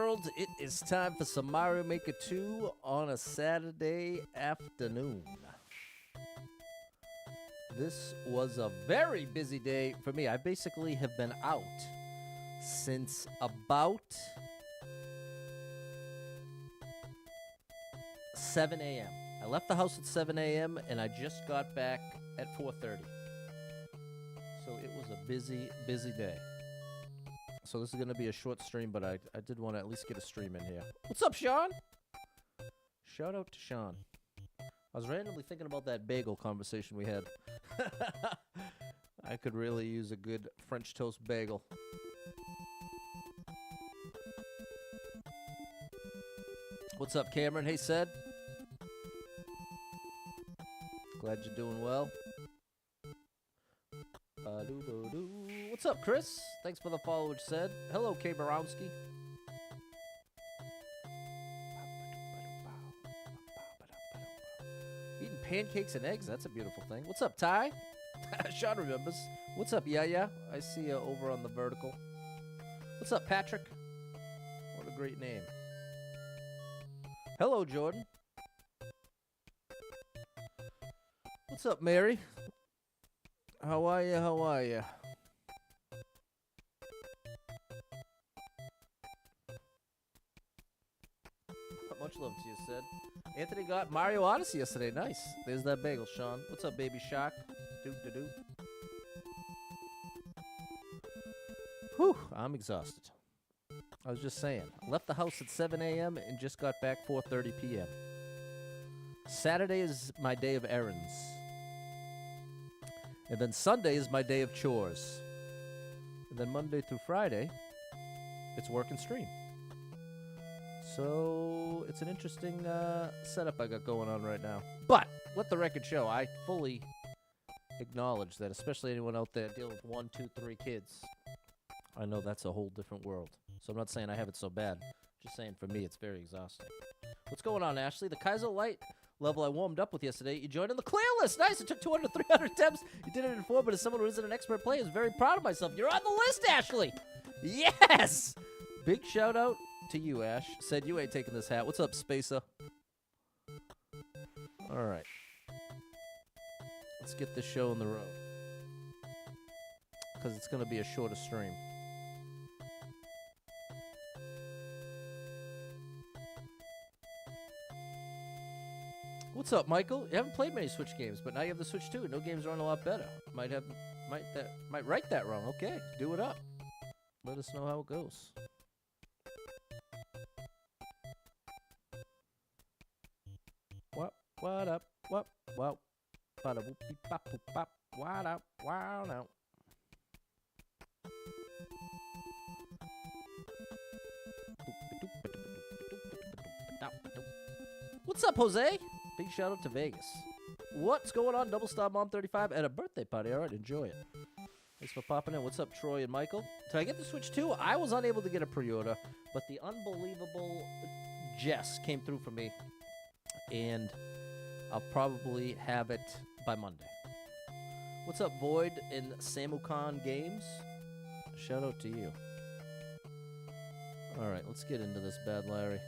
world. It is time for some Mario Maker 2 on a Saturday afternoon. This was a very busy day for me. I basically have been out since about 7 a.m. I left the house at 7 a.m. and I just got back at 4:30. So it was a busy, busy day. So this is going to be a short stream, but I did want to at least get a stream in here. What's up, Sean? Shout out to Sean. I was randomly thinking about that bagel conversation we had. I could really use a good French toast bagel. What's up, Cameron? Hey, Sed. Glad you're doing well. What's up, Chris? Thanks for the follow, which said. Hello, K. Borowski. Eating pancakes and eggs, that's a beautiful thing. What's up, Ty? Sean remembers. What's up, Yaya? I see you over on the vertical. What's up, Patrick? What a great name. Hello, Jordan. What's up, Mary? How are you? How are you? Much love to you, Sid. Anthony got Mario Odyssey yesterday. Nice. There's that bagel, Sean. What's up, Baby Shark? Doo-doo-doo. Whew, I'm exhausted. I was just saying. Left the house at 7 a.m. and just got back 4:30 p.m. Saturday is my day of errands. And then Sunday is my day of chores. And then Monday through Friday, it's work and stream. So it's an interesting setup I got going on right now. But let the record show, I fully acknowledge that, especially anyone out there dealing with 1, 2, 3 kids, I know that's a whole different world. So I'm not saying I have it so bad. Just saying for me, it's very exhausting. What's going on, Ashley? The Kaizo Light level I warmed up with yesterday, you joined in the clear list. Nice. It took 200, 300 attempts. You did it in 4, but as someone who isn't an expert player, I'm very proud of myself. You're on the list, Ashley. Yes. Big shout out to you, Ash. Said you ain't taking this hat. What's up, Spacer? All right. Let's get this show on the road. Because it's going to be a shorter stream. What's up, Michael? You haven't played many Switch games, but now you have the Switch 2. No games run a lot better. Might write that wrong. Okay, do it up. Let us know how it goes. What up? What? Bada whoop beep bop boop bop. What up? Wow now. What's up, Jose? Big shout out to Vegas. What's going on, Double Star Mom 35 at a birthday party? All right, enjoy it. Thanks for popping in. What's up, Troy and Michael? Did I get the Switch 2? I was unable to get a pre-order, but the unbelievable Jess came through for me, and I'll probably have it by Monday. What's up, Void in Samukan Games? Shout out to you. All right, let's get into this, Bad Larry.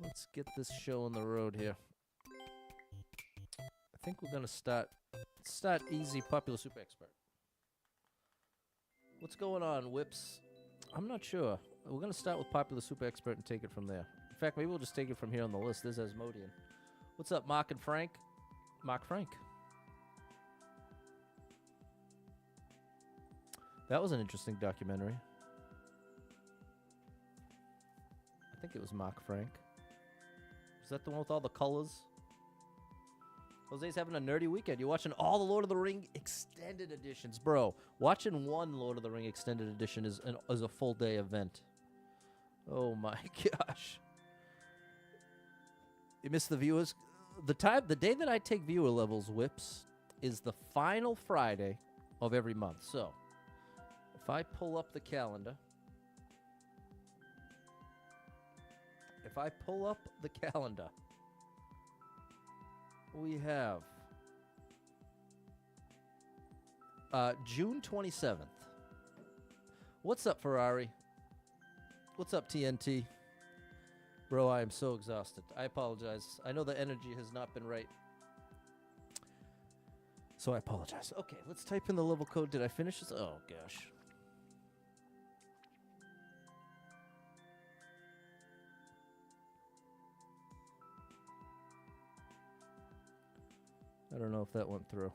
Let's get this show on the road here. I think we're gonna start easy, Popular Super Expert. What's going on, Whips? I'm not sure. We're gonna start with Popular Super Expert and take it from there. In fact, maybe we'll just take it from here on the list. There's Asmodian. What's up, Mark and Frank? Mark Frank. That was an interesting documentary. I think it was Mark Frank. Was that the one with all the colors? Jose's having a nerdy weekend. You're watching all the Lord of the Ring extended editions. Bro, watching one Lord of the Ring extended edition is a full day event. Oh my gosh. You missed the viewers. The day that I take viewer levels, Whips, is the final Friday of every month. So, if I pull up the calendar, we have June 27th. What's up, Ferrari? What's up, TNT? Bro, I am so exhausted. I apologize. I know the energy has not been right. So I apologize. Okay, let's type in the level code. Did I finish this? Oh, gosh. I don't know if that went through.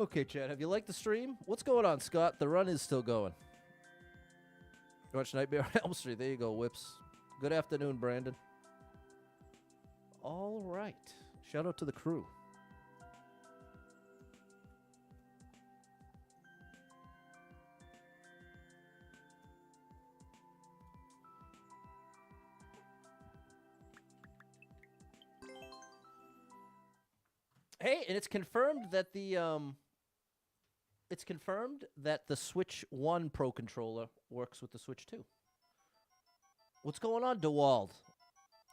Okay, Chad, have you liked the stream? What's going on, Scott? The run is still going. Watch Nightmare on Elm Street. There you go, Whips. Good afternoon, Brandon. All right. Shout out to the crew. Hey, and it's confirmed that the Switch 1 Pro controller works with the Switch 2. What's going on, DeWald?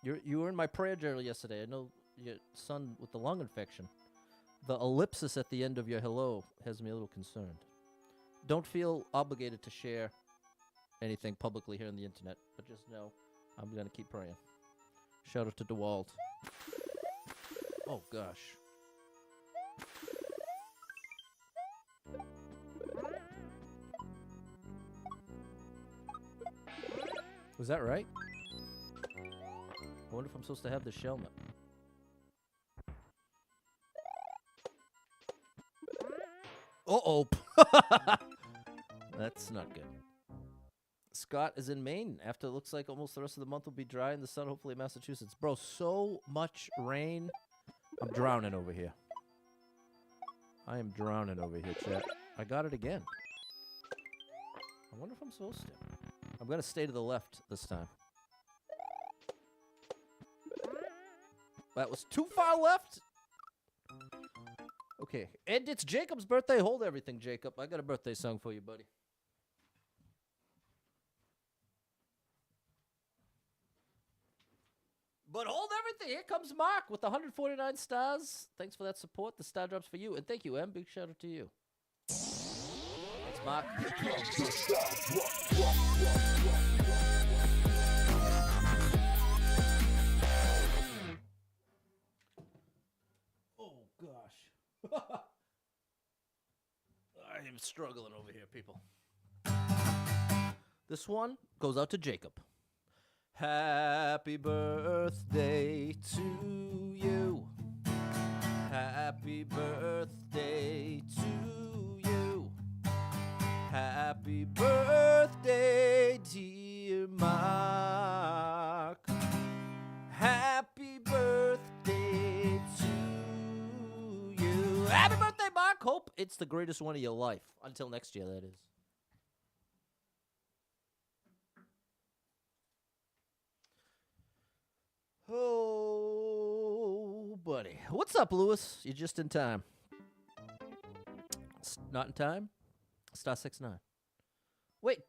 You were in my prayer journal yesterday. I know your son with the lung infection. The ellipsis at the end of your hello has me a little concerned. Don't feel obligated to share anything publicly here on the internet, but just know I'm going to keep praying. Shout out to DeWald. Oh, gosh. Was that right? I wonder if I'm supposed to have the shell nut. Uh-oh. That's not good. Scott is in Maine after it looks like almost the rest of the month will be dry in the sun, hopefully in Massachusetts. Bro, so much rain. I'm drowning over here. I am drowning over here, chat. I got it again. I wonder if I'm supposed to. I'm going to stay to the left this time. That was too far left. Okay, and it's Jacob's birthday. Hold everything, Jacob. I got a birthday song for you, buddy. But hold everything. Here comes Mark with 149 stars. Thanks for that support. The star drops for you. And thank you, Em. Big shout out to you. Thanks, Mark. Oh, gosh. I am struggling over here, people. This one goes out to Jacob. Happy birthday to you. Happy birthday to you. Happy birthday, dear Mark. Happy birthday to you. Happy birthday, Mark. Hope it's the greatest one of your life. Until next year, that is. Oh, buddy. What's up, Lewis? You're just in time. Not in time? Star 6-9. Wait.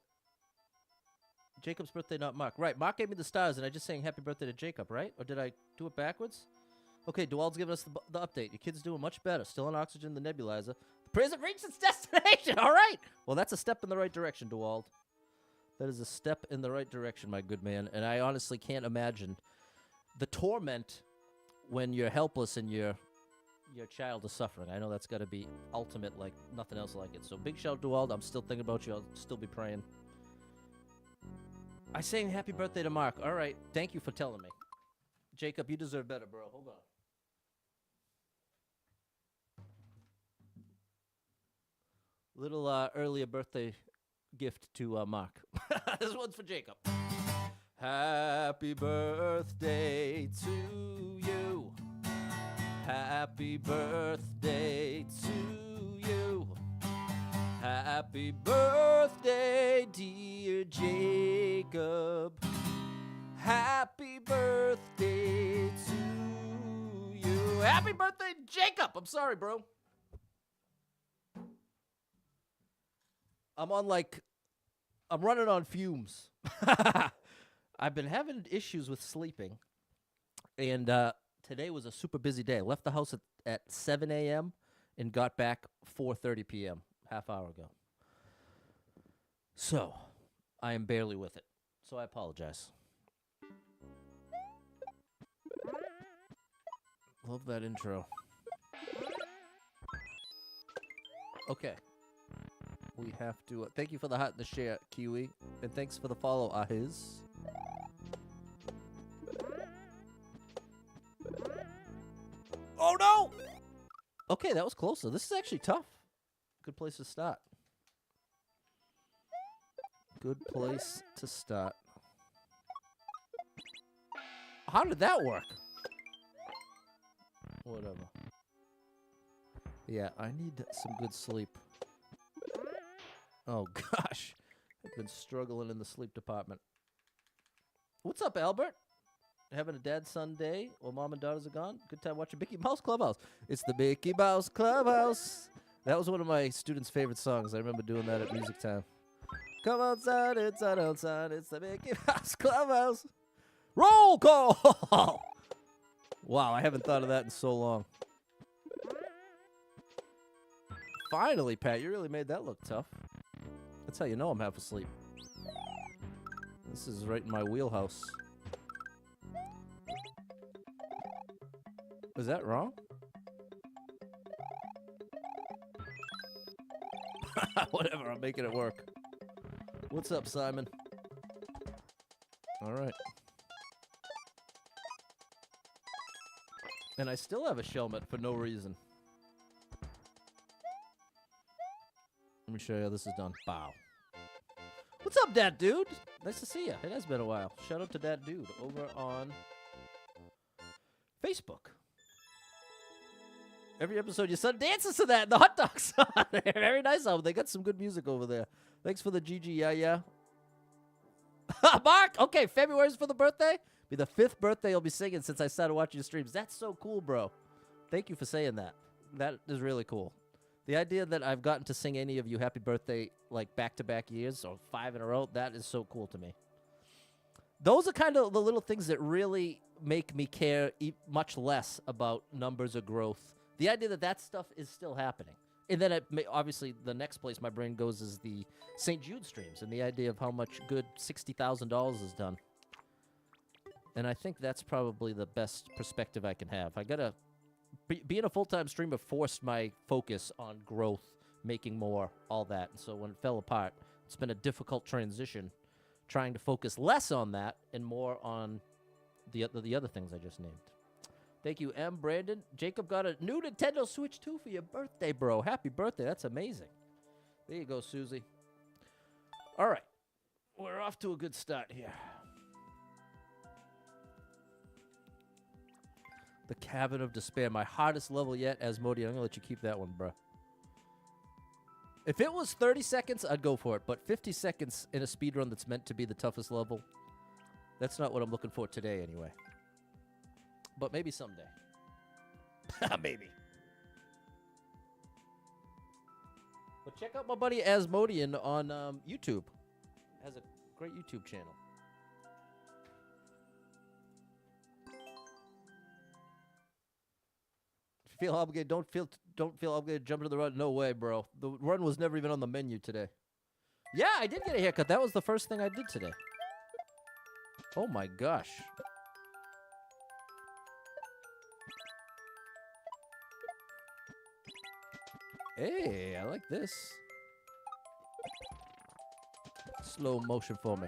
Jacob's birthday, not Mark. Right, Mark gave me the stars, and I just sang happy birthday to Jacob, right? Or did I do it backwards? Okay, Dewald's giving us the update. Your kid's doing much better. Still on oxygen, the nebulizer. The prison reached its destination. All right. Well, that's a step in the right direction, Dewald. That is a step in the right direction, my good man. And I honestly can't imagine the torment when you're helpless and your child is suffering. I know that's got to be ultimate, like nothing else like it. So big shout out to Wald. I'm still thinking about you. I'll still be praying. I sang happy birthday to Mark. All right. Thank you for telling me. Jacob, you deserve better, bro. Hold on. Little earlier birthday gift to Mark. This one's for Jacob. Happy birthday to you. Happy birthday to you. Happy birthday, dear Jacob. Happy birthday to you. Happy birthday, Jacob. I'm sorry, bro. I'm running on fumes. I've been having issues with sleeping, and today was a super busy day. I left the house at 7 a.m. and got back 4:30 p.m., half hour ago. So, I am barely with it. So I apologize. Love that intro. Okay. We have to... thank you for the hot and the share, Kiwi. And thanks for the follow, Ahiz. Oh, no! Okay, that was closer. This is actually tough. Good place to start. Good place to start. How did that work? Whatever. Yeah, I need some good sleep. Oh, gosh. I've been struggling in the sleep department. What's up, Albert? Having a dad-son day while mom and daughters are gone? Good time watching Mickey Mouse Clubhouse. It's the Mickey Mouse Clubhouse. That was one of my students' favorite songs. I remember doing that at music time. Come outside, inside, outside. It's the Mickey Mouse Clubhouse. Roll call! Wow, I haven't thought of that in so long. Finally, Pat, you really made that look tough. That's how you know I'm half asleep. This is right in my wheelhouse. Is that wrong? Whatever, I'm making it work. What's up, Simon? All right. And I still have a Shelmet for no reason. Let me show you how this is done. Bow. What's up, that dude? Nice to see you. It has been a while. Shout out to that dude over on Facebook. Every episode, your son dances to that in the hot dog song. Very nice album. They got some good music over there. Thanks for the GG, yeah. Mark! Okay, February's for the birthday. Be the 5th birthday you'll be singing since I started watching your streams. That's so cool, bro. Thank you for saying that. That is really cool. The idea that I've gotten to sing any of you happy birthday, like, back-to-back years, or 5 in a row, that is so cool to me. Those are kind of the little things that really make me care much less about numbers or growth. The idea that that stuff is still happening. And then, obviously, the next place my brain goes is the St. Jude streams, and the idea of how much good $60,000 is done. And I think that's probably the best perspective I can have. I gotta... being a full-time streamer forced my focus on growth, making more, all that. And so when it fell apart, it's been a difficult transition, trying to focus less on that and more on the other things I just named. Thank you, M. Brandon. Jacob got a new Nintendo Switch 2 for your birthday, bro. Happy birthday. That's amazing. There you go, Susie. All right. We're off to a good start here. The Cabin of Despair. My hardest level yet, Asmodee. I'm going to let you keep that one, bro. If it was 30 seconds, I'd go for it. But 50 seconds in a speedrun that's meant to be the toughest level, that's not what I'm looking for today, anyway. But maybe someday. Maybe. But check out my buddy Asmodian on YouTube. Has a great YouTube channel. Feel obligated? Don't feel obligated to jump into the run. No way, bro. The run was never even on the menu today. Yeah, I did get a haircut. That was the first thing I did today. Oh my gosh. Hey, I like this. Slow motion for me.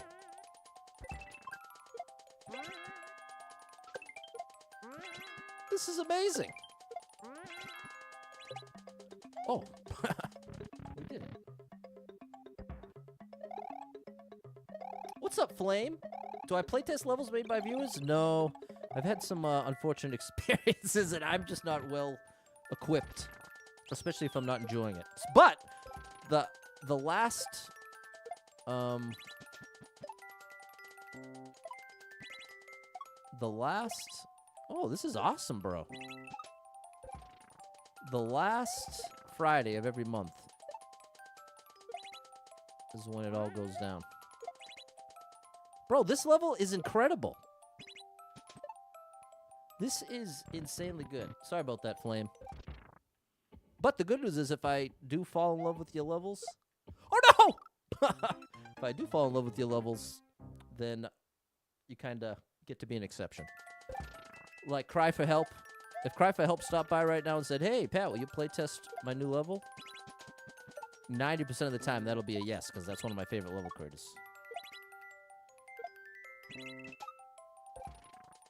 This is amazing. Oh, we did it. What's up, Flame? Do I playtest levels made by viewers? No. I've had some unfortunate experiences, and I'm just not well equipped, especially if I'm not enjoying it. But the last oh, this is awesome, bro. The last Friday of every month is when it all goes down. Bro, this level is incredible. This is insanely good. Sorry about that, Flame. But the good news is if I do fall in love with your levels... Oh, no! If I do fall in love with your levels, then you kind of get to be an exception. Like Cry for Help. If Cry for Help stopped by right now and said, hey, Pat, will you play test my new level? 90% of the time, that'll be a yes, because that's one of my favorite level creators.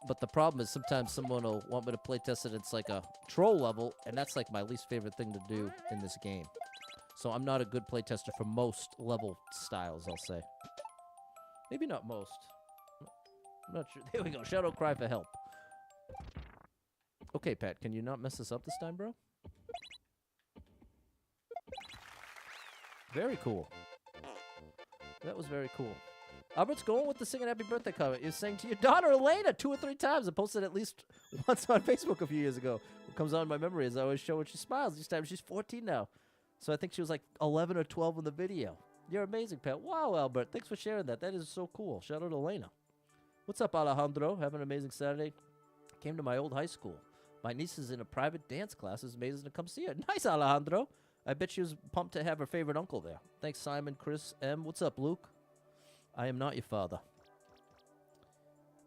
But the problem is sometimes someone will want me to play test it. It's like a troll level, and that's like my least favorite thing to do in this game. So I'm not a good play tester for most level styles, I'll say. Maybe not most. I'm not sure. There we go. Shadow Cry for Help. Okay, Pat, can you not mess this up this time, bro? Very cool. That was very cool. Albert's going with the singing happy birthday comment. You sang to your daughter, Elena, 2 or 3 times. I posted at least once on Facebook a few years ago. What comes on in my memory is I always show when she smiles. This time she's 14 now. So I think she was like 11 or 12 in the video. You're amazing, Pat. Wow, Albert. Thanks for sharing that. That is so cool. Shout out to Elena. What's up, Alejandro? Have an amazing Saturday. Came to my old high school. My niece is in a private dance class. It's amazing to come see her. Nice, Alejandro. I bet she was pumped to have her favorite uncle there. Thanks, Simon, Chris, M. What's up, Luke? I am not your father.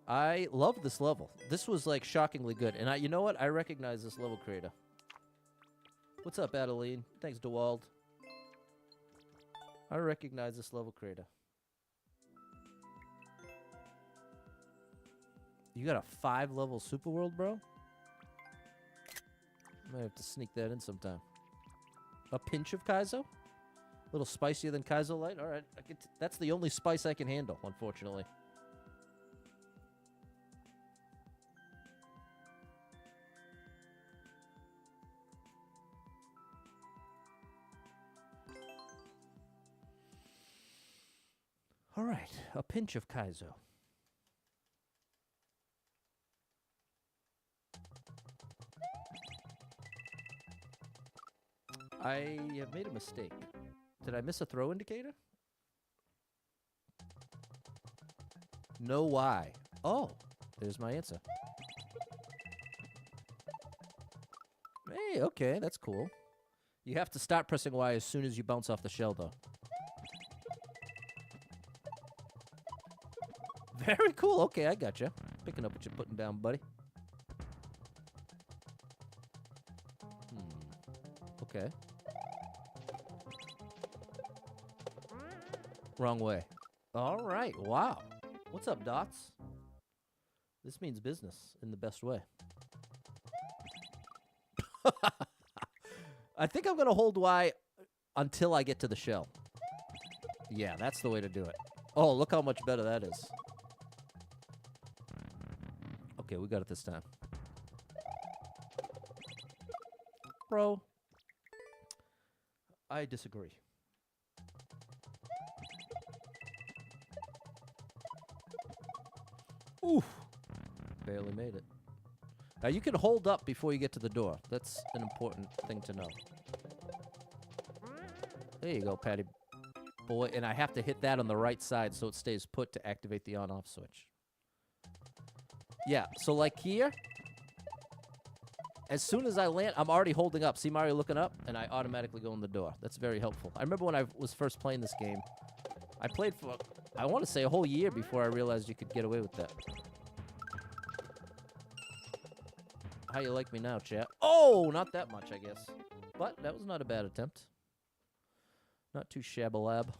I love this level. This was, like, shockingly good. And you know what? I recognize this level creator. What's up, Adeline? Thanks, DeWald. I recognize this level creator. You got a 5-level super world, bro? I might have to sneak that in sometime. A pinch of Kaizo? A little spicier than Kaizo Light? All right. That's the only spice I can handle, unfortunately. All right. A pinch of Kaizo. I have made a mistake. Did I miss a throw indicator? No Y. Oh, there's my answer. Hey, okay, that's cool. You have to start pressing Y as soon as you bounce off the shell, though. Very cool. Okay, I gotcha. Picking up what you're putting down, buddy. Okay. Wrong way. All right. Wow. What's up, Dots? This means business in the best way. I think I'm going to hold Y until I get to the shell. Yeah, that's the way to do it. Oh, look how much better that is. Okay, we got it this time. Bro, I disagree. Oof. Barely made it. Now, you can hold up before you get to the door. That's an important thing to know. There you go, Patty boy. And I have to hit that on the right side so it stays put to activate the on-off switch. Yeah, so like here, as soon as I land, I'm already holding up. See Mario looking up, and I automatically go in the door. That's very helpful. I remember when I was first playing this game, I played for, I want to say, a whole year before I realized you could get away with that. How you like me now, chat? Oh, not that much, I guess. But that was not a bad attempt. Not too shabba-lab.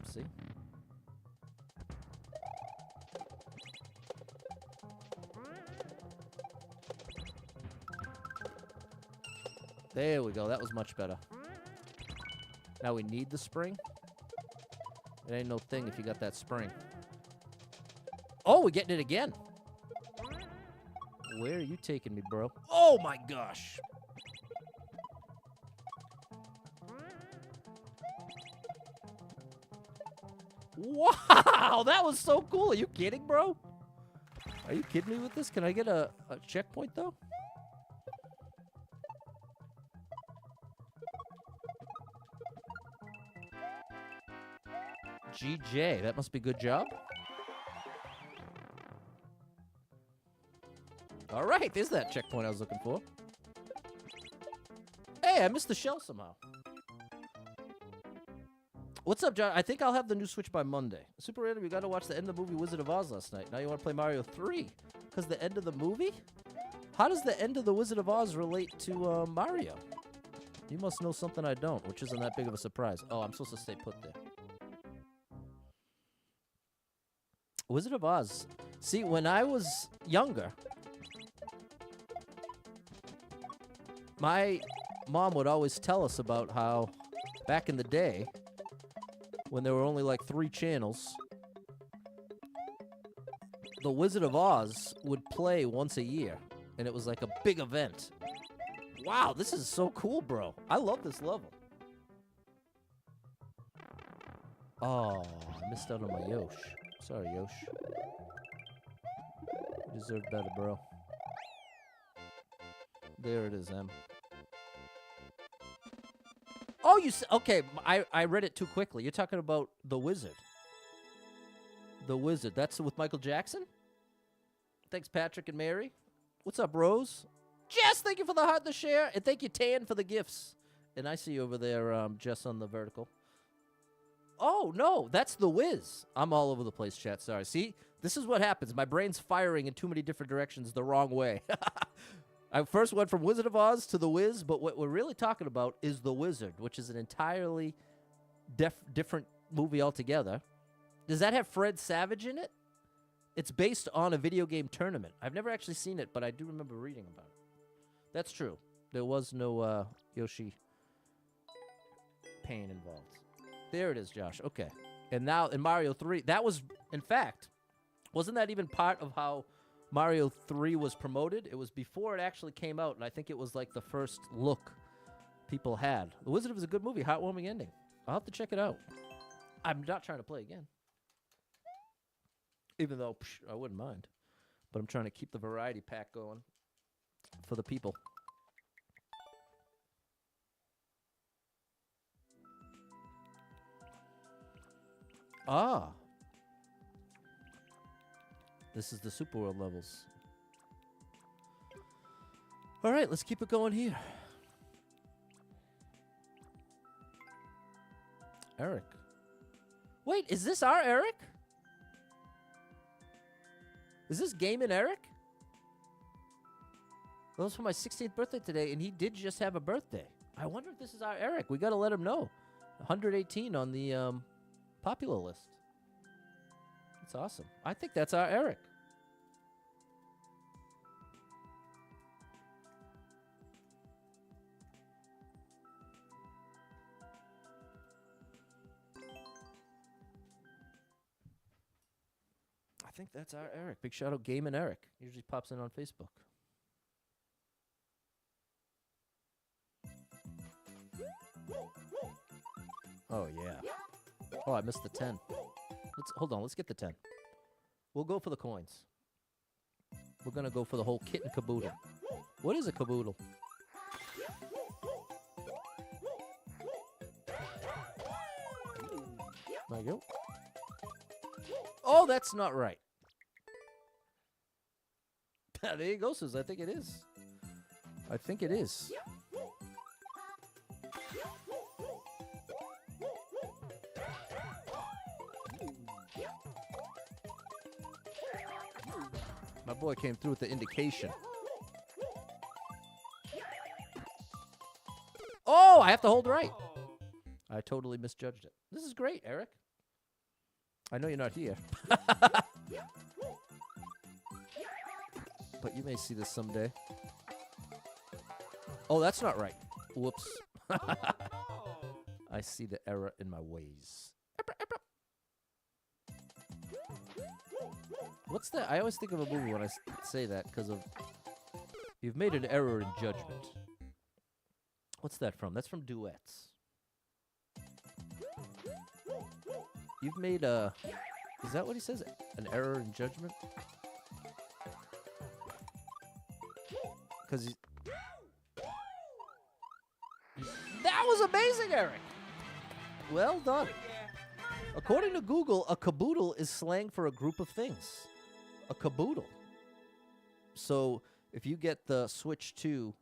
See? There we go. That was much better. Now we need the spring. It ain't no thing if you got that spring. Oh, we're getting it again. Where are you taking me, bro? Oh, my gosh. Wow, that was so cool. Are you kidding, bro? Are you kidding me with this? Can I get a checkpoint, though? GJ, that must be a good job. All right, there's that checkpoint I was looking for. Hey, I missed the shell somehow. What's up, John? I think I'll have the new Switch by Monday. Super Random, you got to watch the end of the movie Wizard of Oz last night. Now you want to play Mario 3? Because the end of the movie? How does the end of the Wizard of Oz relate to Mario? You must know something I don't, which isn't that big of a surprise. Oh, I'm supposed to stay put there. Wizard of Oz. See, when I was younger, my mom would always tell us about how back in the day, when there were only like 3 channels, the Wizard of Oz would play once a year, and it was like a big event. Wow, this is so cool, bro. I love this level. Oh, I missed out on my Yosh. Sorry, Yosh. You deserve better, bro. There it is, Em. Oh, okay, I read it too quickly. You're talking about The Wizard. The Wizard. That's with Michael Jackson? Thanks, Patrick and Mary. What's up, Rose? Jess, thank you for the heart and the share. And thank you, Tan, for the gifts. And I see you over there, Jess, on the vertical. Oh, no, that's The Wiz. I'm all over the place, chat. Sorry. See, this is what happens. My brain's firing in too many different directions the wrong way. I first went from Wizard of Oz to The Wiz, but what we're really talking about is The Wizard, which is an entirely different movie altogether. Does that have Fred Savage in it? It's based on a video game tournament. I've never actually seen it, but I do remember reading about it. That's true. There was no Yoshi pain involved. There it is, Josh. Okay. And now in Mario 3, that was, in fact, wasn't that even part of how Mario 3 was promoted? It was before it actually came out, and I think it was like the first look people had. The Wizard was a good movie, heartwarming ending. I'll have to check it out. I'm not trying to play again. Even though I wouldn't mind. But I'm trying to keep the variety pack going for the people. Ah. This is the Super World levels. All right, let's keep it going here. Eric. Wait, is this our Eric? Is this Game Eric? That was for my 16th birthday today, and he did just have a birthday. I wonder if this is our Eric. We got to let him know. 118 on the popular list. That's awesome. I think that's our Eric. I think that's our Eric. Big shout out Game and Eric. Usually pops in on Facebook. Oh, yeah. Oh, I missed the 10. Hold on. Let's get the 10. We'll go for the coins. We're going to go for the whole kit and caboodle. What is a caboodle? There you go. Oh, that's not right. There you go, Sus. I think it is. I think it is. My boy came through with the indication. Oh, I have to hold right. I totally misjudged it. This is great, Eric. I know you're not here. But you may see this someday. Oh, that's not right. Whoops. I see the error in my ways. What's that? I always think of a movie when I say that because of... You've made an error in judgment. What's that from? That's from Duets. You've made a... Is that what he says? An error in judgment? Because that was amazing, Eric! Well done. According to Google, a caboodle is slang for a group of things. A caboodle. So if you get the Switch 2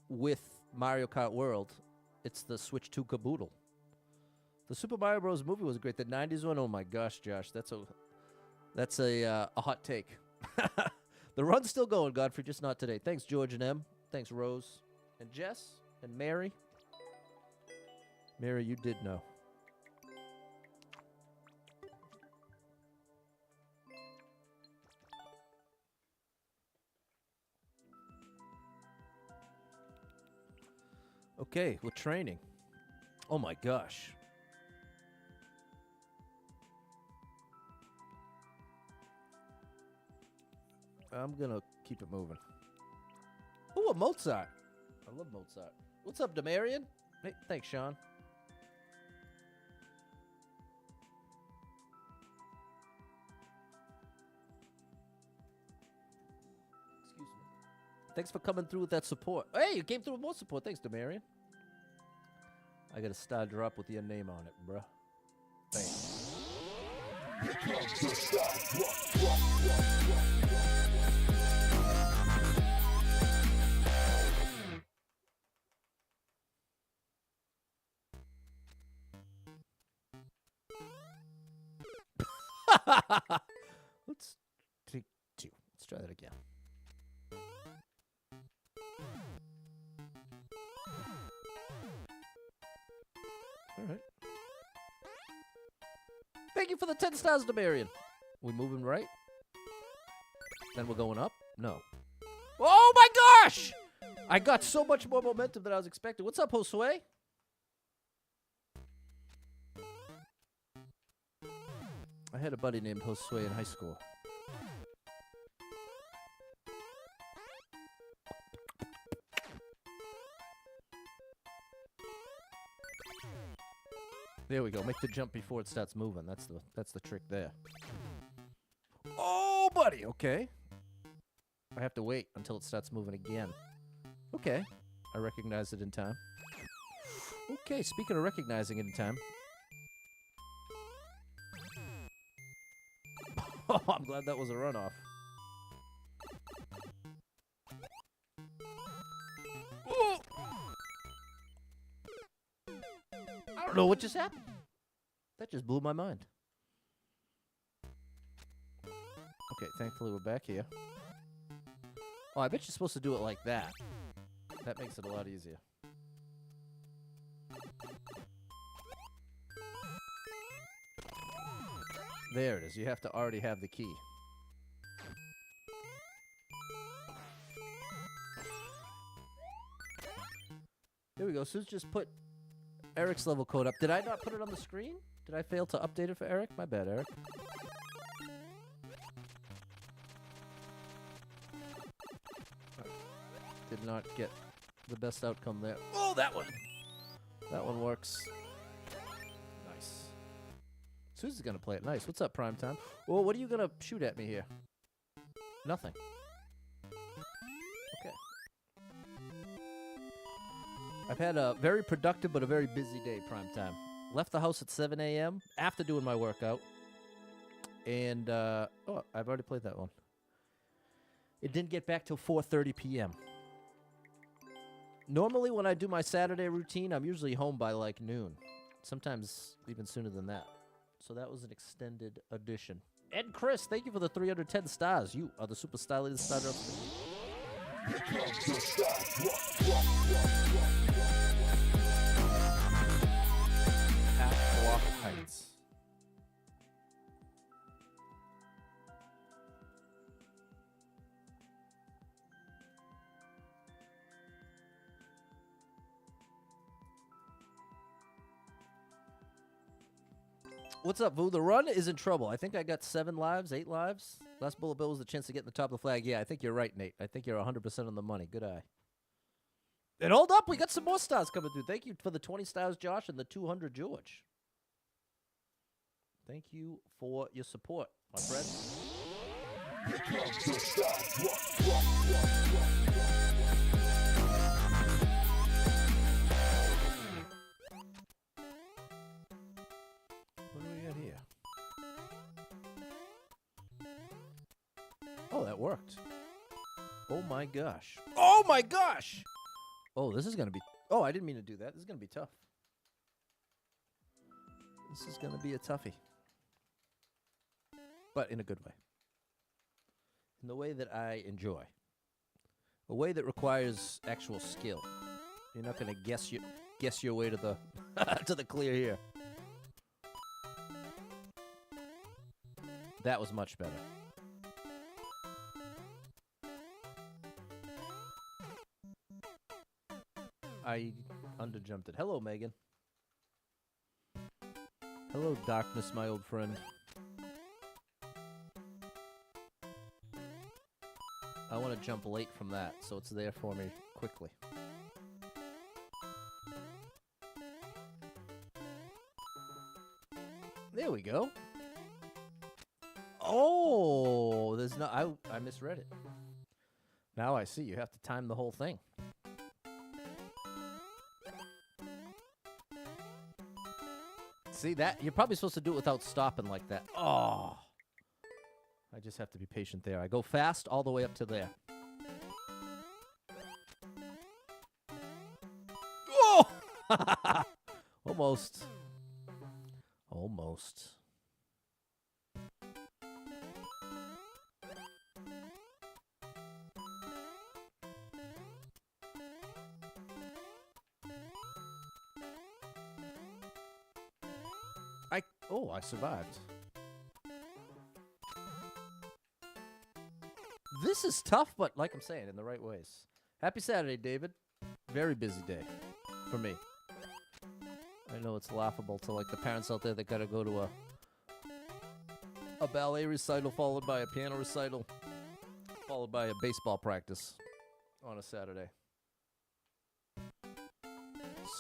with Mario Kart World. It's the Switch 2 caboodle. The Super Mario Bros. Movie was great. The 90s one, oh my gosh, Josh. That's a hot take. The run's still going, Godfrey, just not today. Thanks, George and M. Thanks, Rose. And Jess. And Mary. Mary, you did know. Okay, we're training. Oh my gosh. I'm gonna keep it moving. Ooh, a Mozart. I love Mozart. What's up, Demarion? Hey, thanks, Sean. Excuse me. Thanks for coming through with that support. Hey, you came through with more support. Thanks, Demarion. I gotta start her up with your name on it, bruh. Thanks. Let's take 2. Let's try that again. All right. Thank you for the 10 stars, Demarion. We moving right? Then we're going up? No. Oh my gosh! I got so much more momentum than I was expecting. What's up, Josue? I had a buddy named Josue in high school. There we go. Make the jump before it starts moving. That's the trick there. Oh, buddy. Okay. I have to wait until it starts moving again. Okay. I recognized it in time. Okay, speaking of recognizing it in time. Oh, I'm glad that was a runoff. Ooh. I don't know what just happened. That just blew my mind. Okay, thankfully we're back here. Oh, I bet you're supposed to do it like that. That makes it a lot easier. There it is. You have to already have the key. There we go. Sue's just put Eric's level code up. Did I not put it on the screen? Did I fail to update it for Eric? My bad, Eric. Did not get the best outcome there. Oh, that one! That one works. Nice. Susie's gonna play it nice. What's up, Primetime? Well, what are you gonna shoot at me here? Nothing. Okay. I've had a very productive but a very busy day, Primetime. Left the house at 7 a.m. after doing my workout. And, oh, I've already played that one. It didn't get back till 4:30 p.m. Normally, when I do my Saturday routine, I'm usually home by, like, noon. Sometimes even sooner than that. So that was an extended edition. Ed Chris, thank you for the 310 stars. You are the super stylish starter of Half-Walk Heights. What's up, Vu? The run is in trouble. I think I got 7 lives, 8 lives. Last bullet bill was the chance to get in the top of the flag. Yeah, I think you're right, Nate. I think you're 100% on the money. Good eye. And hold up, we got some more stars coming through. Thank you for the 20 stars, Josh, and the 200, George. Thank you for your support, my friend. What do we got here? Oh, that worked. Oh my gosh. Oh my gosh! Oh, this is going to be... Oh, I didn't mean to do that. This is going to be tough. This is going to be a toughie. But in a good way. In the way that I enjoy. A way that requires actual skill. You're not going to guess your way to the to the clear here. That was much better. I underjumped it. Hello, Megan. Hello, darkness, my old friend. I want to jump late from that, so it's there for me quickly. There we go. Oh, there's no... I misread it. Now I see. You have to time the whole thing. See that? You're probably supposed to do it without stopping like that. Oh. I just have to be patient there. I go fast all the way up to there. Oh! Almost. Almost. Oh, I survived. This is tough, but like I'm saying, in the right ways. Happy Saturday, David. Very busy day for me. I know it's laughable to like the parents out there that gotta go to a ballet recital followed by a piano recital followed by a baseball practice on a Saturday.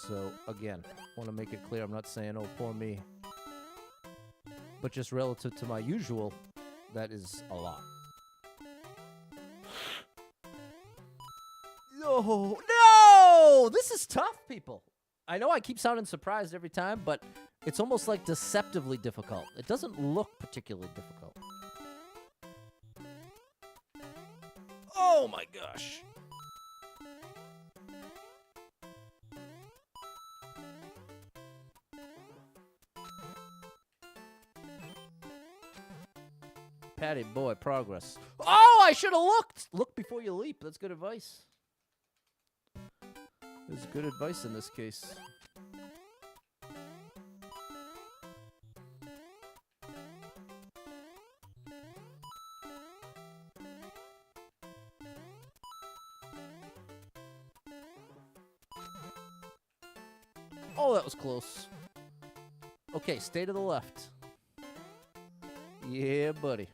So again, want to make it clear I'm not saying, oh, poor me. But just relative to my usual, that is a lot. No! No! This is tough, people. I know I keep sounding surprised every time, but it's almost like deceptively difficult. It doesn't look particularly difficult. Oh my gosh. Patty boy, progress. Oh, I should have looked! Look before you leap. That's good advice. There's good advice in this case. Oh, that was close. Okay, stay to the left. Yeah, buddy.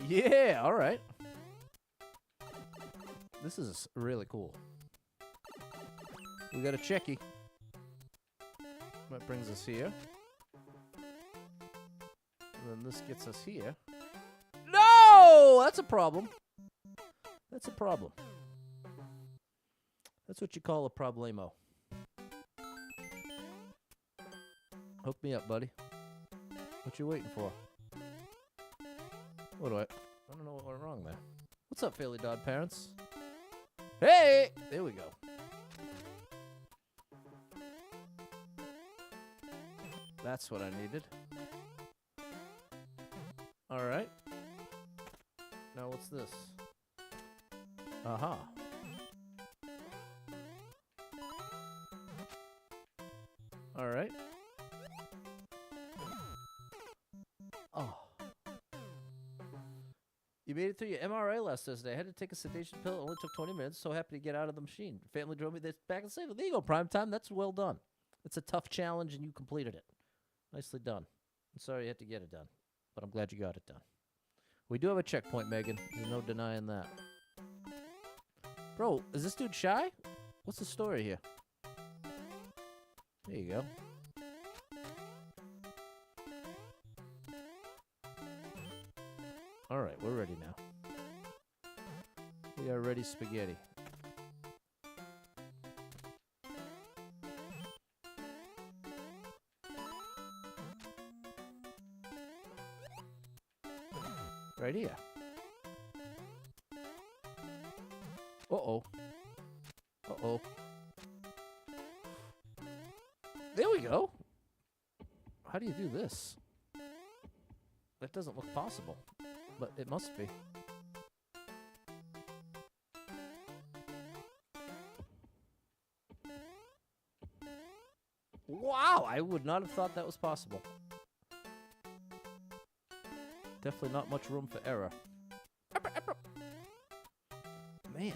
Yeah, all right. This is really cool. We got a checkie. That brings us here. And then this gets us here. No! That's a problem. That's a problem. That's what you call a problemo. Hook me up, buddy. What you waiting for? What do I don't know what went wrong there. What's up, Fairly Dodd parents? Hey! There we go. That's what I needed. All right. Now what's this? Aha. All right. Oh. You made it through your MRI last Thursday. I had to take a sedation pill. It only took 20 minutes. So happy to get out of the machine. Family drove me back and said, there you go, prime time. That's well done. It's a tough challenge, and you completed it. Nicely done. I'm sorry you had to get it done, but I'm glad you got it done. We do have a checkpoint, Megan. There's no denying that. Bro, is this dude shy? What's the story here? There you go. All right, we're ready now. We are ready, spaghetti. Right here. Uh-oh. Uh-oh. There we go. How do you do this? That doesn't look possible, but it must be. Wow, I would not have thought that was possible. Definitely not much room for error. Man.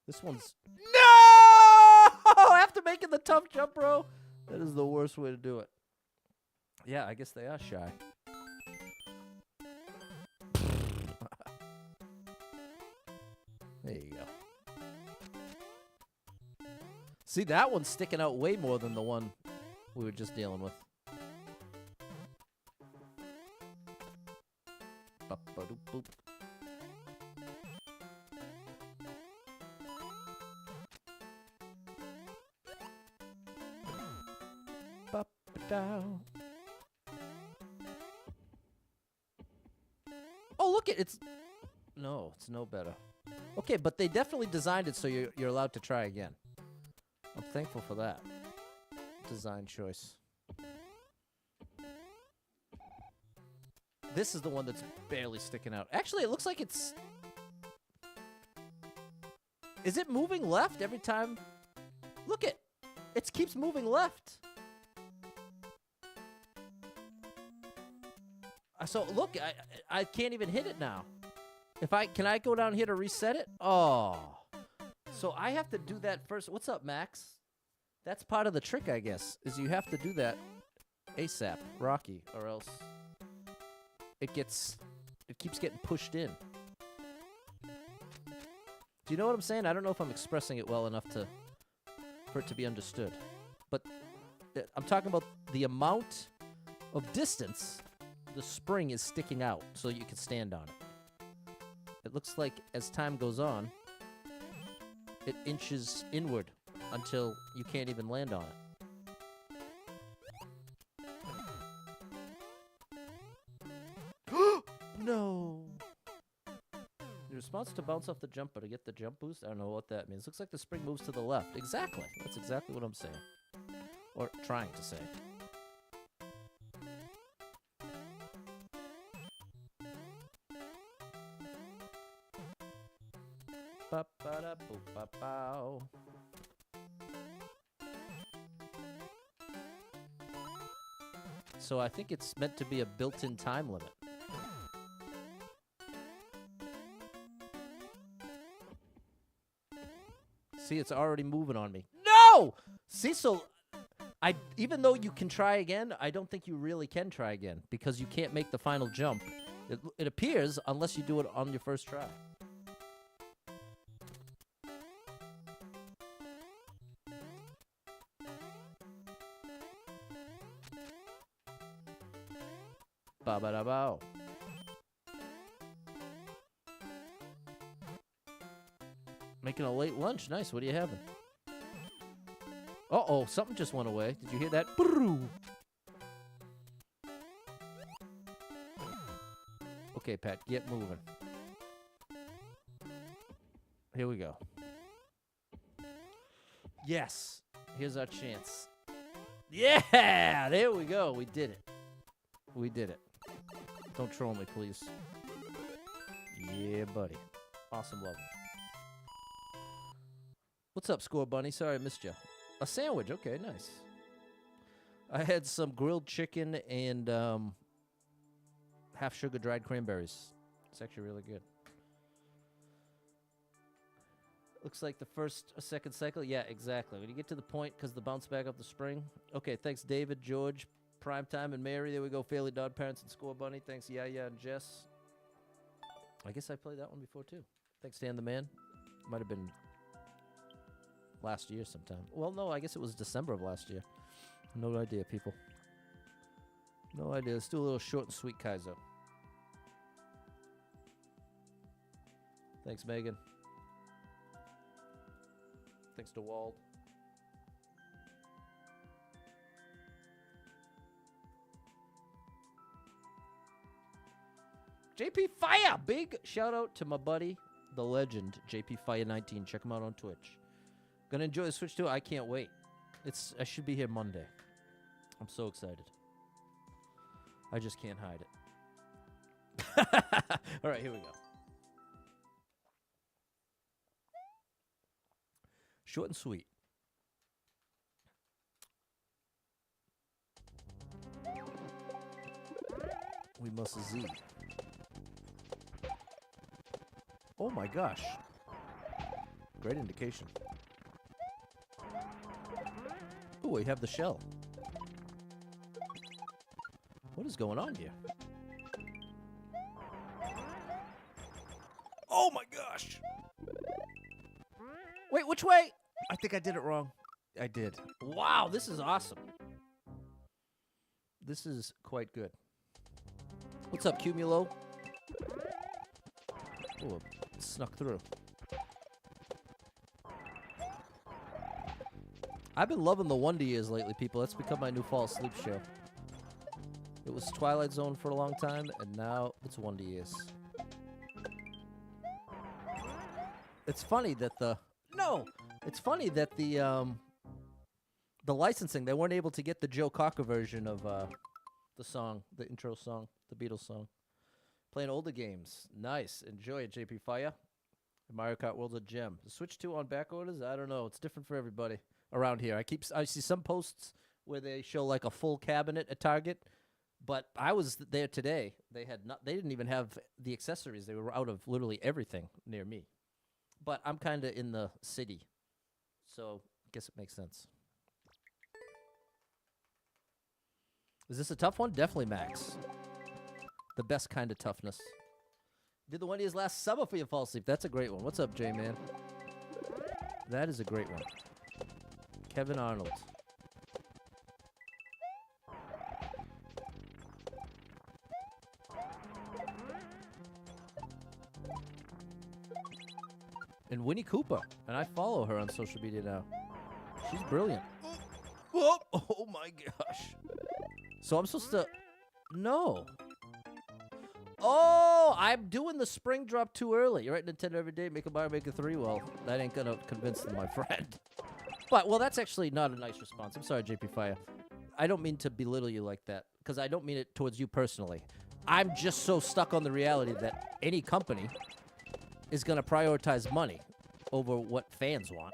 This one's... No! After making the tough jump, bro, that is the worst way to do it. Yeah, I guess they are shy. There you go. See, that one's sticking out way more than the one we were just dealing with. Ba-ba-doop-boop. Ba-ba-dow. Oh, look it! It's... No, it's no better. Okay, but they definitely designed it so you're allowed to try again. I'm thankful for that design choice. This is the one that's barely sticking out. Actually, it looks like it's... Is it moving left every time? Look it! It keeps moving left. So look, I can't even hit it now. Can I go down here to reset it? Oh. So I have to do that first. What's up, Max? That's part of the trick, I guess, is you have to do that ASAP, Rocky, or else it keeps getting pushed in. Do you know what I'm saying? I don't know if I'm expressing it well enough for it to be understood. But I'm talking about the amount of distance the spring is sticking out so you can stand on it. It looks like as time goes on, it inches inward until you can't even land on it. No! You're responsible to bounce off the jump, but to get the jump boost? I don't know what that means. Looks like the spring moves to the left. Exactly. That's exactly what I'm saying. Or trying to say. Ba-ba-da-boo-ba-bow. So I think it's meant to be a built-in time limit. See, it's already moving on me. No! See, so even though you can try again, I don't think you really can try again because you can't make the final jump. It appears unless you do it on your first try. Ba-ba-da-bow. Making a late lunch. Nice. What are you having? Uh-oh. Something just went away. Did you hear that? Okay, Pat. Get moving. Here we go. Yes. Here's our chance. Yeah! There we go. We did it. We did it. Don't troll me, please. Yeah, buddy. Awesome level. What's up, Score Bunny? Sorry I missed you. A sandwich. Okay, nice. I had some grilled chicken and half sugar dried cranberries. It's actually really good. Looks like the first or second cycle. Yeah, exactly. When you get to the point, because the bounce back up the spring. Okay, thanks, David, George, Primetime, and Mary. There we go. Fairly Dog Parents and Score Bunny. Thanks, Yaya and Jess. I guess I played that one before, too. Thanks, Dan the Man. Might have been last year sometime. Well, no, I guess it was December of last year. No idea, people. No idea. Let's do a little short and sweet Kaizo. Thanks, Megan. Thanks to Wald. JP Fire! Big shout out to my buddy the legend, JP Fire 19. Check him out on Twitch. Gonna enjoy the Switch too. I can't wait. I should be here Monday. I'm so excited. I just can't hide it. All right, here we go. Short and sweet. We must Z. Oh my gosh. Great indication. Oh, we have the shell. What is going on here? Oh my gosh! Wait, which way? I think I did it wrong. I did. Wow, this is awesome. This is quite good. What's up, Cumulo? Oh, it snuck through. I've been loving the Wonder Years lately, people. That's become my new fall asleep show. It was Twilight Zone for a long time, and now it's Wonder Years. It's funny that the licensing, they weren't able to get the Joe Cocker version of the song, the intro song, the Beatles song. Playing older games. Nice. Enjoy it, JP Fire. Mario Kart World's a gem. The Switch 2 on back orders? I don't know. It's different for everybody around here. I see some posts where they show like a full cabinet at Target, but I was there today. They didn't even have the accessories. They were out of literally everything near me. But I'm kind of in the city, so I guess it makes sense. Is this a tough one? Definitely Max. The best kind of toughness. Did the Wonder Years last summer for your fall sleep? That's a great one. What's up, J-Man? That is a great one. Kevin Arnold. And Winnie Cooper. And I follow her on social media now. She's brilliant. Oh, oh my gosh. So I'm supposed to... No. Oh, I'm doing the spring drop too early. You're right, Nintendo every day, make a Mario Maker 3. Well, that ain't gonna convince them, my friend. But, well, that's actually not a nice response. I'm sorry, JP Fire. I don't mean to belittle you like that, because I don't mean it towards you personally. I'm just so stuck on the reality that any company is gonna prioritize money over what fans want.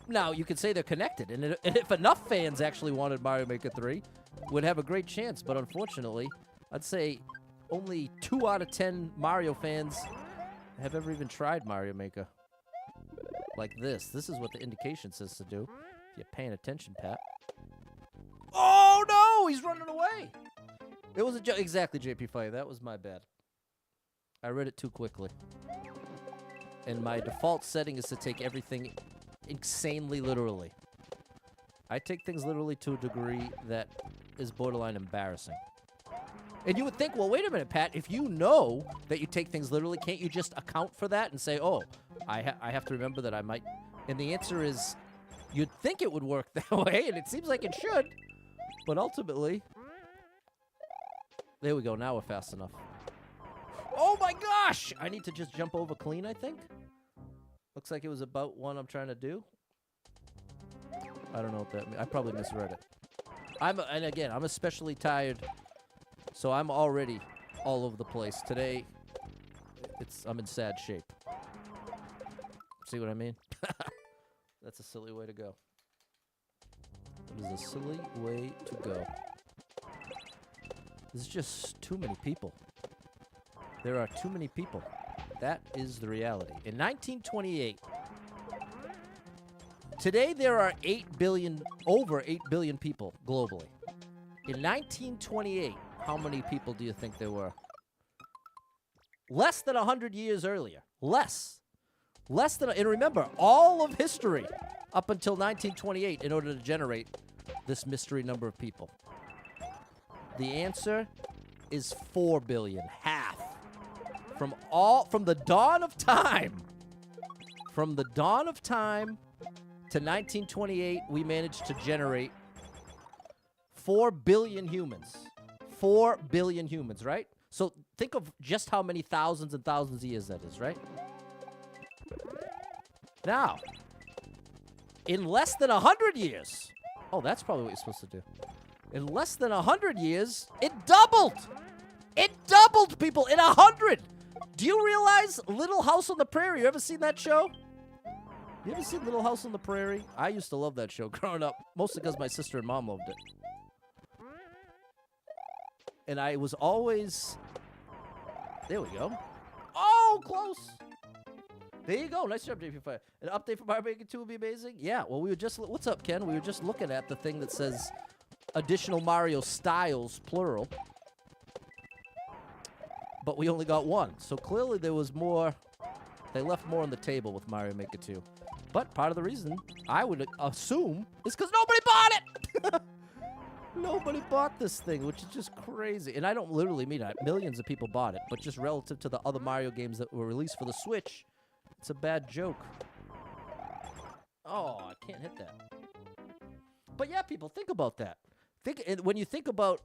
Now, you could say they're connected, and if enough fans actually wanted Mario Maker 3, would have a great chance, but unfortunately... I'd say only 2 out of 10 Mario fans have ever even tried Mario Maker. Like this. This is what the indication says to do. If you're paying attention, Pat. Oh, no! He's running away! It was a joke. Exactly, JP Fire. That was my bad. I read it too quickly. And my default setting is to take everything insanely literally. I take things literally to a degree that is borderline embarrassing. And you would think, well, wait a minute, Pat. If you know that you take things literally, can't you just account for that and say, oh, I have to remember that I might... And the answer is, you'd think it would work that way, and it seems like it should. But ultimately... There we go. Now we're fast enough. Oh, my gosh! I need to just jump over clean, I think. Looks like it was about one I'm trying to do. I don't know what that means. I probably misread it. And again, I'm especially tired... So I'm already all over the place. Today, I'm in sad shape. See what I mean? That's a silly way to go. That is a silly way to go. There's just too many people. There are too many people. That is the reality. In 1928, today there are over 8 billion people globally. In 1928, how many people do you think there were? Less than 100 years earlier. Less than... And remember, all of history up until 1928 in order to generate this mystery number of people. The answer is 4 billion. Half. From the dawn of time. From the dawn of time to 1928, we managed to generate 4 billion humans. 4 billion humans, right? So think of just how many thousands and thousands of years that is, right? Now, in less than 100 years, oh, that's probably what you're supposed to do. In less than 100 years, it doubled. It doubled, people, in 100. Do you realize Little House on the Prairie? You ever seen that show? You ever seen Little House on the Prairie? I used to love that show growing up, mostly because my sister and mom loved it. And I was always... There we go. Oh, close. There you go. Nice job, JP5. An update for Mario Maker 2 would be amazing? Yeah, well, we were just... What's up, Ken? We were just looking at the thing that says additional Mario styles, plural. But we only got one. So clearly there was more... They left more on the table with Mario Maker 2. But part of the reason, I would assume, is because nobody bought it! Nobody bought this thing, which is just crazy. And I don't literally mean that. Millions of people bought it. But just relative to the other Mario games that were released for the Switch, it's a bad joke. Oh, I can't hit that. But yeah, people, think about that. When you think about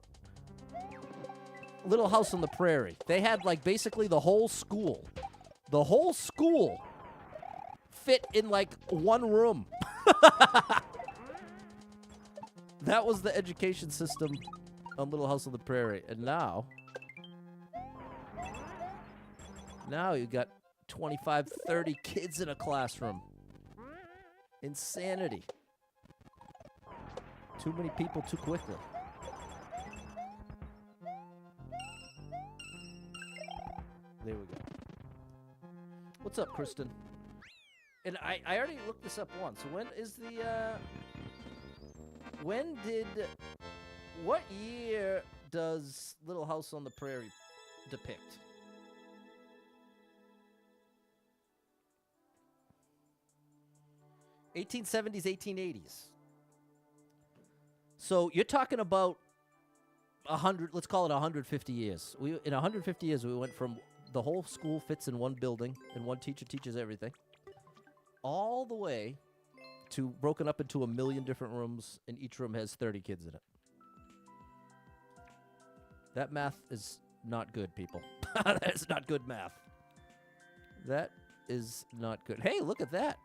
Little House on the Prairie, they had, like, basically the whole school. The whole school fit in, like, one room. That was the education system on Little House on the Prairie. And now you got 25, 30 kids in a classroom. Insanity. Too many people too quickly. There we go. What's up, Kristen? And I already looked this up once. When is the, what year does Little House on the Prairie depict? (1870s, 1880s). So you're talking about 100, let's call it 150 years. In 150 years, we went from the whole school fits in one building and one teacher teaches everything, all the way to broken up into 1 million different rooms, and each room has 30 kids in it. That math is not good, people. That is not good math. That is not good. Hey, look at that.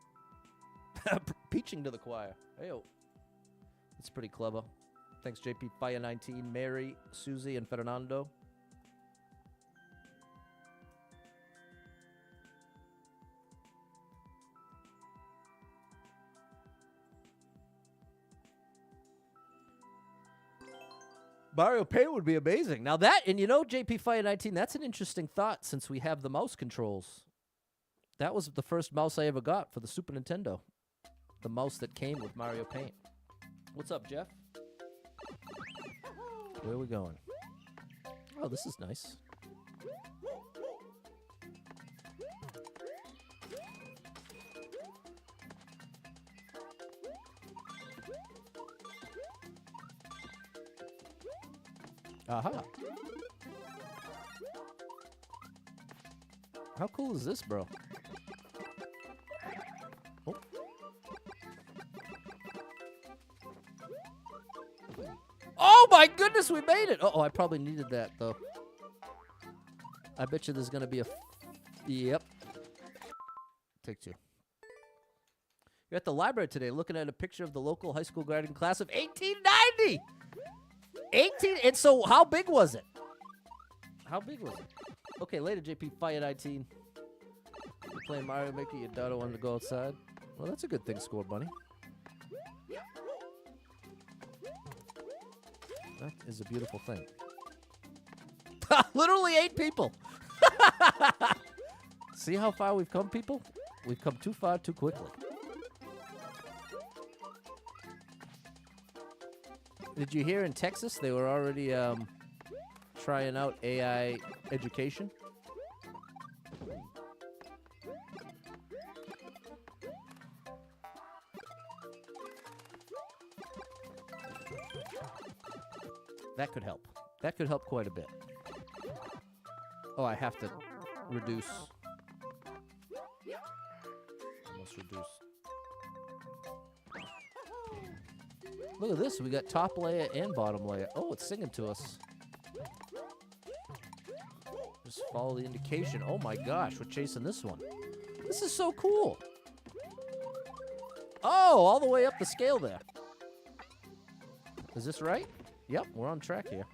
Preaching to the choir. Hey-o. It's pretty clever. Thanks, JP Fire 19, Mary, Susie, and Fernando. Mario Paint would be amazing. Now that, and you know, JP Fire 19, that's an interesting thought since we have the mouse controls. That was the first mouse I ever got for the Super Nintendo. The mouse that came with Mario Paint. What's up, Jeff? Where are we going? Oh, this is nice. Aha. How cool is this, bro? Oh. Oh my goodness, we made it! Uh-oh, I probably needed that, though. I bet you there's gonna be a... Yep. Take two. You're at the library today looking at a picture of the local high school graduating class of 1890! 18, and so how big was it? How big was it? Okay, later, JP Fire 19. You're playing Mario Maker, your daughter wanted to go outside. Well, that's a good thing, Score Bunny. That is a beautiful thing. Literally 8 people. See how far we've come, people? We've come too far too quickly. Did you hear in Texas they were already trying out AI education? That could help. That could help quite a bit. Oh, I have to reduce. I must reduce. Look at this. We got top layer and bottom layer. Oh, it's singing to us. Just follow the indication. Oh my gosh, we're chasing this one. This is so cool. Oh, all the way up the scale there. Is this right? Yep, we're on track here.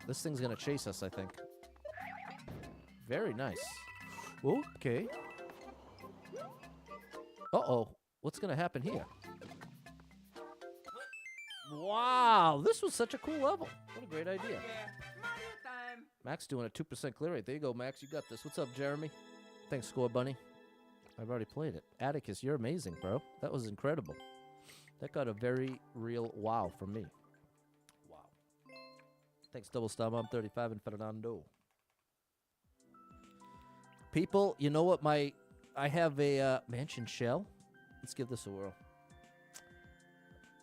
This thing's gonna chase us, I think. Very nice. Okay. Uh-oh. What's gonna happen here? Wow, this was such a cool level. What a great idea. Max doing a 2% clear rate. There you go, Max. You got this. What's up, Jeremy? Thanks, Score Bunny. I've already played it. Atticus, you're amazing, bro. That was incredible. That got a very real wow from me. Wow. Thanks, Double Star Mom 35 and Fernando. People, you know what? I have a mansion shell. Let's give this a whirl.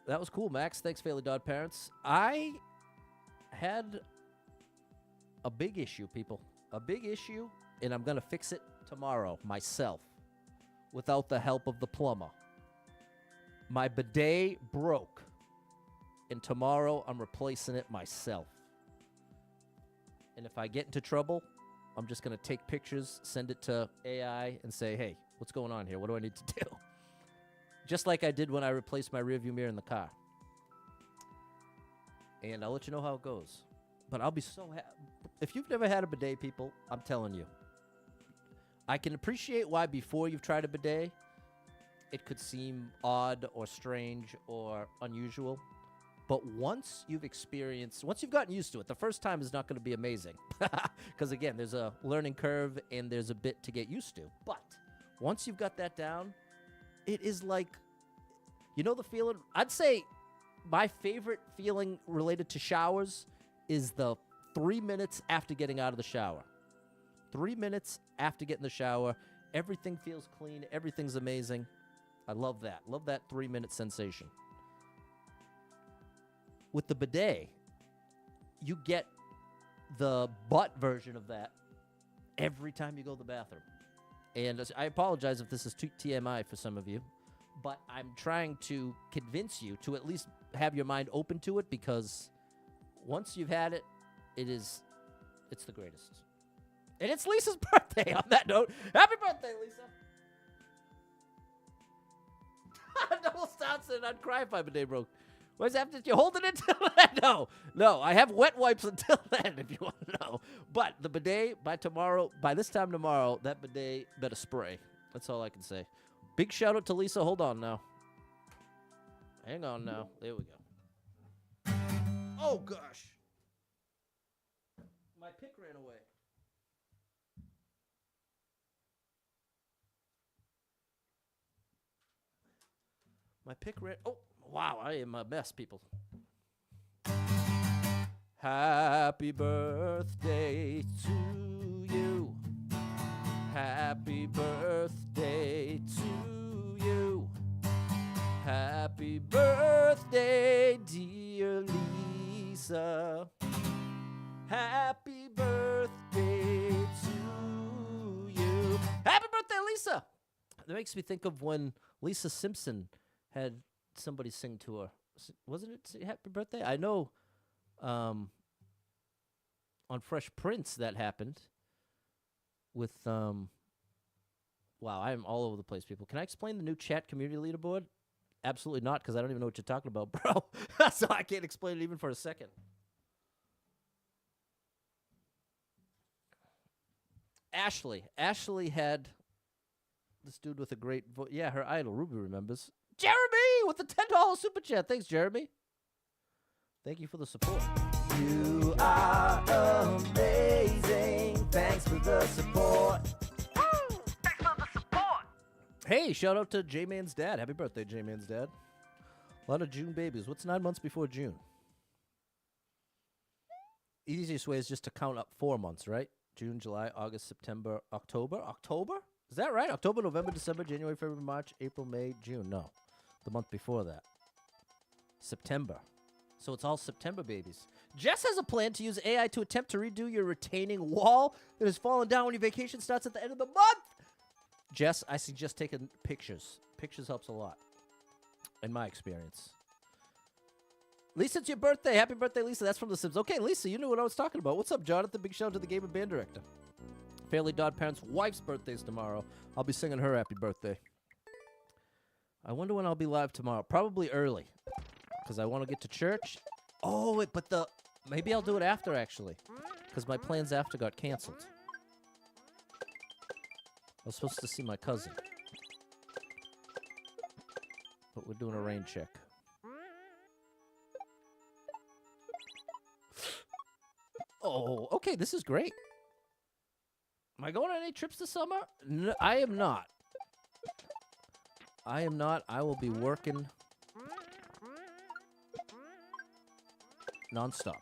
That was cool, Max. Thanks, Fairly Dod Parents. I had a big issue, people. A big issue, and I'm going to fix it tomorrow myself without the help of the plumber. My bidet broke, and tomorrow I'm replacing it myself. And if I get into trouble, I'm just going to take pictures, send it to AI, and say, hey, what's going on here? What do I need to do? Just like I did when I replaced my rearview mirror in the car. And I'll let you know how it goes. But I'll be so happy. If you've never had a bidet, people, I'm telling you. I can appreciate why before you've tried a bidet, it could seem odd or strange or unusual. But once you've gotten used to it, the first time is not going to be amazing. Because, again, there's a learning curve and there's a bit to get used to. But once you've got that down, it is like, you know the feeling? I'd say my favorite feeling related to showers is the 3 minutes after getting out of the shower. 3 minutes after getting the shower, everything feels clean, everything's amazing. I love that. Love that 3-minute sensation. With the bidet, you get the butt version of that every time you go to the bathroom. And I apologize if this is too TMI for some of you, but I'm trying to convince you to at least have your mind open to it, because once you've had it, it's the greatest. And it's Lisa's birthday on that note. Happy birthday, Lisa. Double Stanson, I'd cry if my bidet broke. What's after you holding it until then? No, I have wet wipes until then, if you want to know. But the bidet, by this time tomorrow, that bidet better spray. That's all I can say. Big shout out to Lisa. Hold on now. Hang on now. There we go. Oh, gosh. My pick ran away. My pick ran... Oh, wow. I am a mess, people. Happy birthday to you. Happy birthday to you. Happy birthday, dear Lisa. Happy birthday to you. Happy birthday, Lisa. That makes me think of when Lisa Simpson had somebody sing to her. Wasn't it Happy Birthday? I know on Fresh Prince that happened with wow, I'm all over the place, people. Can I explain the new chat community leaderboard? Absolutely not, because I don't even know what you're talking about, bro. So I can't explain it even for a second. Ashley had this dude with a great voice. Yeah, her idol, Ruby, remembers. Jeremy with the $10 super chat. Thanks, Jeremy. Thank you for the support. You are amazing. Thanks for the support. Thanks for the support. Hey, shout out to J-Man's dad. Happy birthday, J-Man's dad. A lot of June babies. What's 9 months before June? Easiest way is just to count up 4 months, right? June, July, August, September, October. October? Is that right? October, November, December, January, February, March, April, May, June. No. The month before that. September. So it's all September babies. Jess has a plan to use AI to attempt to redo your retaining wall that has fallen down when your vacation starts at the end of the month. Jess, I suggest taking pictures. Pictures helps a lot, in my experience. Lisa, it's your birthday. Happy birthday, Lisa. That's from The Sims. Okay, Lisa, you knew what I was talking about. What's up, Jonathan? Big shout out to the game and band director. Fairly Dodd parents' wife's birthday's tomorrow. I'll be singing her happy birthday. I wonder when I'll be live tomorrow. Probably early, because I want to get to church. Oh, wait, but maybe I'll do it after, actually, because my plans after got canceled. I was supposed to see my cousin, but we're doing a rain check. Oh, okay, this is great. Am I going on any trips this summer? No, I am not. I am not. I will be working nonstop.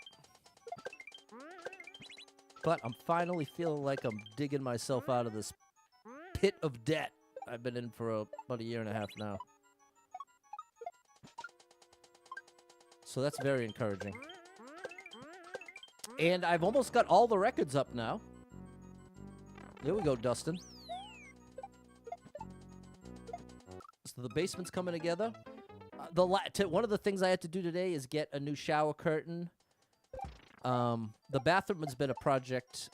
But I'm finally feeling like I'm digging myself out of this pit of debt I've been in for about a year and a half now. So that's very encouraging. And I've almost got all the records up now. There we go, Dustin. So the basement's coming together. One of the things I had to do today is get a new shower curtain. The bathroom has been a project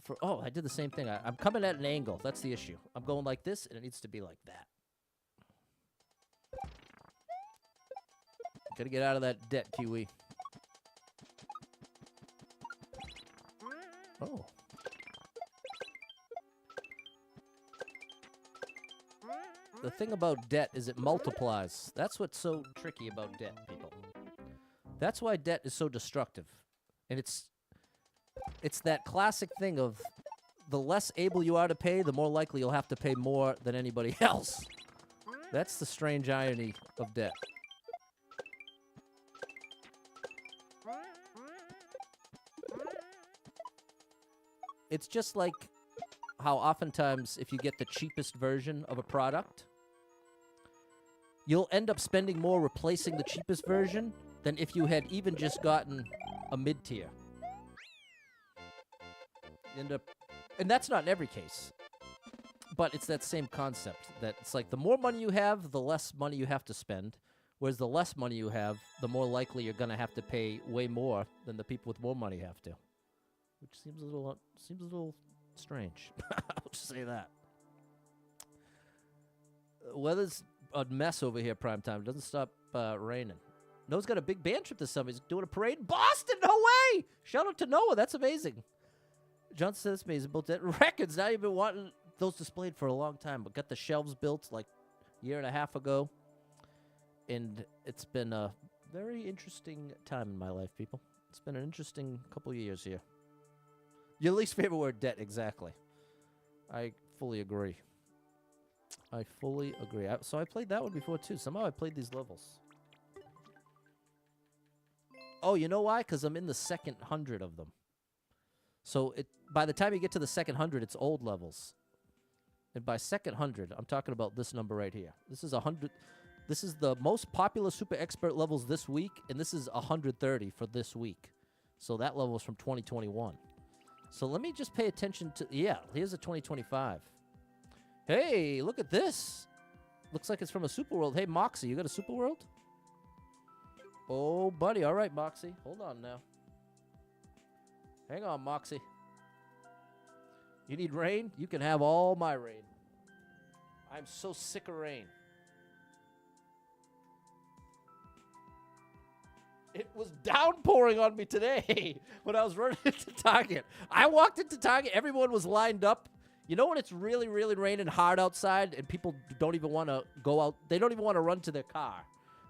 for... Oh, I did the same thing. I'm coming at an angle. That's the issue. I'm going like this, and it needs to be like that. Gotta get out of that debt, Kiwi. Oh. The thing about debt is it multiplies. That's what's so tricky about debt, people. That's why debt is so destructive. And it's that classic thing of the less able you are to pay, the more likely you'll have to pay more than anybody else. That's the strange irony of debt. It's just like how oftentimes if you get the cheapest version of a product, you'll end up spending more replacing the cheapest version than if you had even just gotten a mid-tier. And that's not in every case, but it's that same concept that it's like the more money you have, the less money you have to spend, whereas the less money you have, the more likely you're going to have to pay way more than the people with more money have to. Which seems a little strange. I'll just say that. Weather's a mess over here, primetime. It doesn't stop raining. Noah's got a big band trip this summer. He's doing a parade in Boston. No way! Shout out to Noah. That's amazing. John says to me, he's built records. Now you've been wanting those displayed for a long time, but got the shelves built like a year and a half ago. And it's been a very interesting time in my life, people. It's been an interesting couple of years here. Your least favorite word, debt, exactly. I fully agree. So I played that one before, too. Somehow I played these levels. Oh, you know why? Because I'm in the second 100 of them. So by the time you get to the second 100, it's old levels. And by second 100, I'm talking about this number right here. This is 100. This is the most popular super expert levels this week, and this is 130 for this week. So that level is from 2021. So let me just pay attention to... Yeah, here's a 2025. Hey, look at this. Looks like it's from a Super World. Hey, Moxie, you got a Super World? Oh, buddy. All right, Moxie. Hold on now. Hang on, Moxie. You need rain? You can have all my rain. I'm so sick of rain. It was downpouring on me today when I was running into Target. I walked into Target. Everyone was lined up. You know when it's really, really raining hard outside and people don't even want to go out. They don't even want to run to their car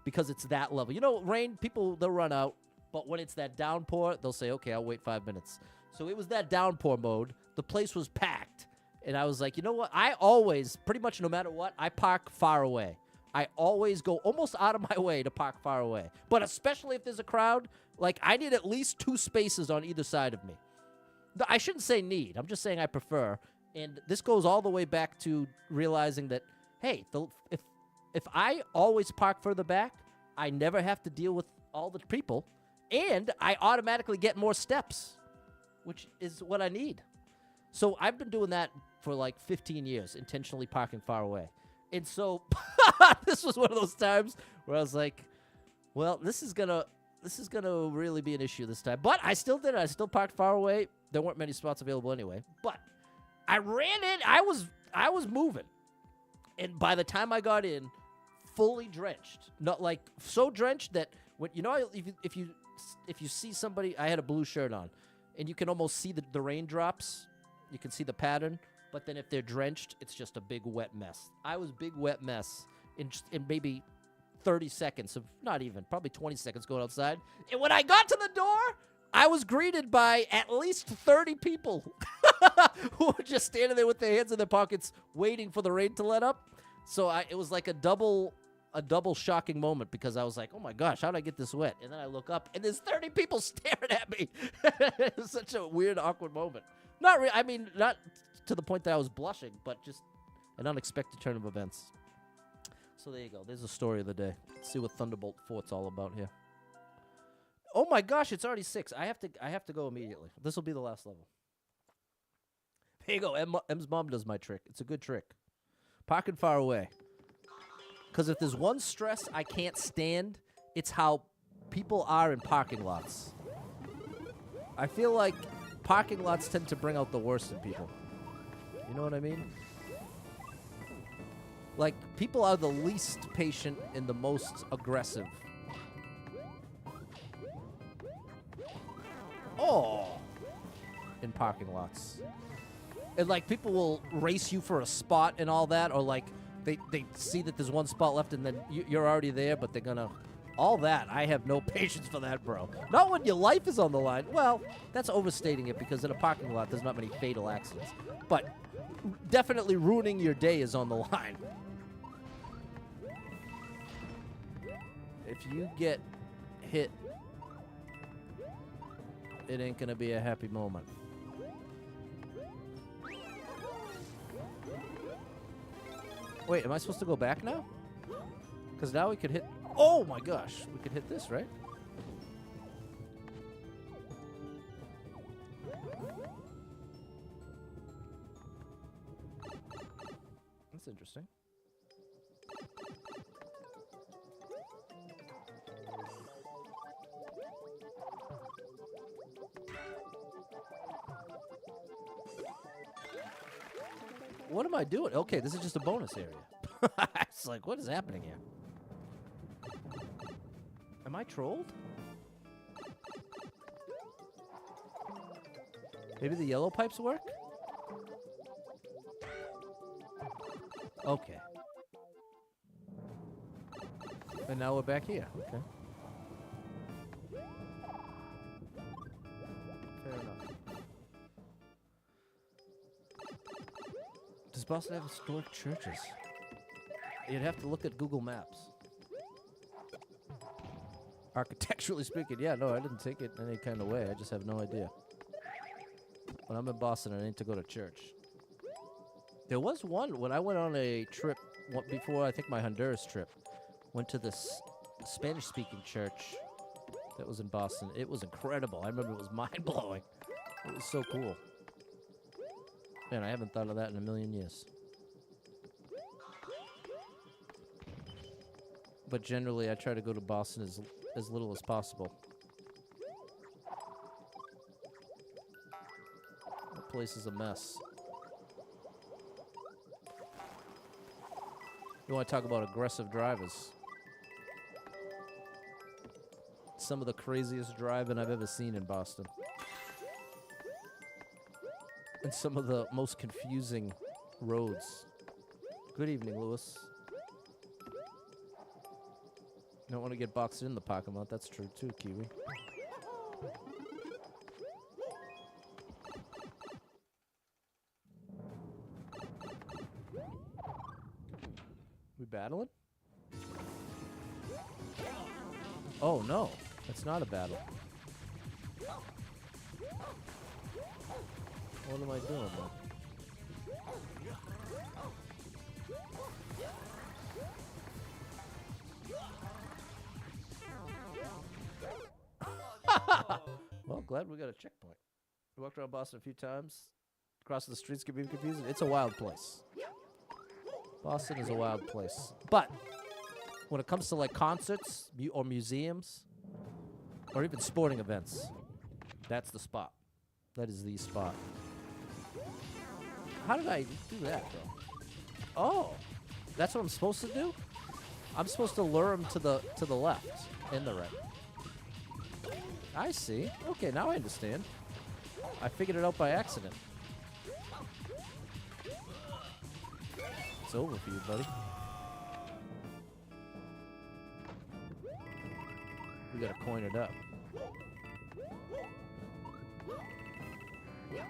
because it's that level. You know, rain, people, they'll run out. But when it's that downpour, they'll say, okay, I'll wait 5 minutes. So it was that downpour mode. The place was packed. And I was like, you know what? I always, pretty much no matter what, I park far away. I always go almost out of my way to park far away. But especially if there's a crowd, like I need at least 2 spaces on either side of me. I shouldn't say need. I'm just saying I prefer. And this goes all the way back to realizing that, hey, if I always park further back, I never have to deal with all the people. And I automatically get more steps, which is what I need. So I've been doing that for like 15 years, intentionally parking far away. And so this was one of those times where I was like, well, this is going to this is gonna really be an issue this time. But I still did it. I still parked far away. There weren't many spots available anyway. But I ran in. I was moving, and by the time I got in, fully drenched. Not like so drenched that when if you see somebody, I had a blue shirt on, and you can almost see the raindrops. You can see the pattern. But then if they're drenched, it's just a big wet mess. I was big wet mess in maybe 30 seconds of, not even, probably 20 seconds going outside. And when I got to the door, I was greeted by at least 30 people who were just standing there with their hands in their pockets waiting for the rain to let up. So it was like a double shocking moment because I was like, oh my gosh, how did I get this wet? And then I look up and there's 30 people staring at me. It was such a weird, awkward moment. Not to the point that I was blushing, but just an unexpected turn of events. So there you go. There's the story of the day. Let's see what Thunderbolt Fort's all about here. Oh my gosh, it's already 6. I have to go immediately. This will be the last level. There you go. M's mom does my trick. It's a good trick. Parking far away. Because if there's one stress I can't stand, it's how people are in parking lots. I feel like parking lots tend to bring out the worst in people. You know what I mean? Like, people are the least patient and the most aggressive. Oh! In parking lots. And, like, people will race you for a spot and all that, or, like, they see that there's one spot left and then you're already there, but they're gonna... All that, I have no patience for that, bro. Not when your life is on the line. Well, that's overstating it because in a parking lot, there's not many fatal accidents. But definitely ruining your day is on the line. If you get hit, it ain't gonna be a happy moment. Wait, am I supposed to go back now? Because now we could hit... Oh my gosh, we could hit this, right? That's interesting. What am I doing? Okay, this is just a bonus area. It's like, what is happening here? Am I trolled? Maybe the yellow pipes work? Okay. And now we're back here. Okay. Fair enough. Does Boston have historic churches? You'd have to look at Google Maps. Architecturally speaking, yeah, no, I didn't take it any kind of way. I just have no idea. When I'm in Boston, I need to go to church. There was one when I went on a trip before, I think my Honduras trip. Went to this Spanish-speaking church that was in Boston. It was incredible. I remember it was mind-blowing. It was so cool. Man, I haven't thought of that in a million years. But generally, I try to go to Boston as little as possible. The place is a mess. You want to talk about aggressive drivers? Some of the craziest driving I've ever seen in Boston. And some of the most confusing roads. Good evening, Lewis. You don't want to get boxed in the parking lot. That's true, too, Kiwi. We battling? Oh, no. It's not a battle. What am I doing, man? Well, glad we got a checkpoint. We walked around Boston a few times. Crossing the streets can be confusing. It's a wild place. Boston is a wild place. But when it comes to like concerts or museums, or even sporting events. That's the spot. That is the spot. How did I do that, though? Oh, that's what I'm supposed to do? I'm supposed to lure him to the left and the right. I see. Okay, now I understand. I figured it out by accident. It's over for you, buddy. We gotta coin it up. That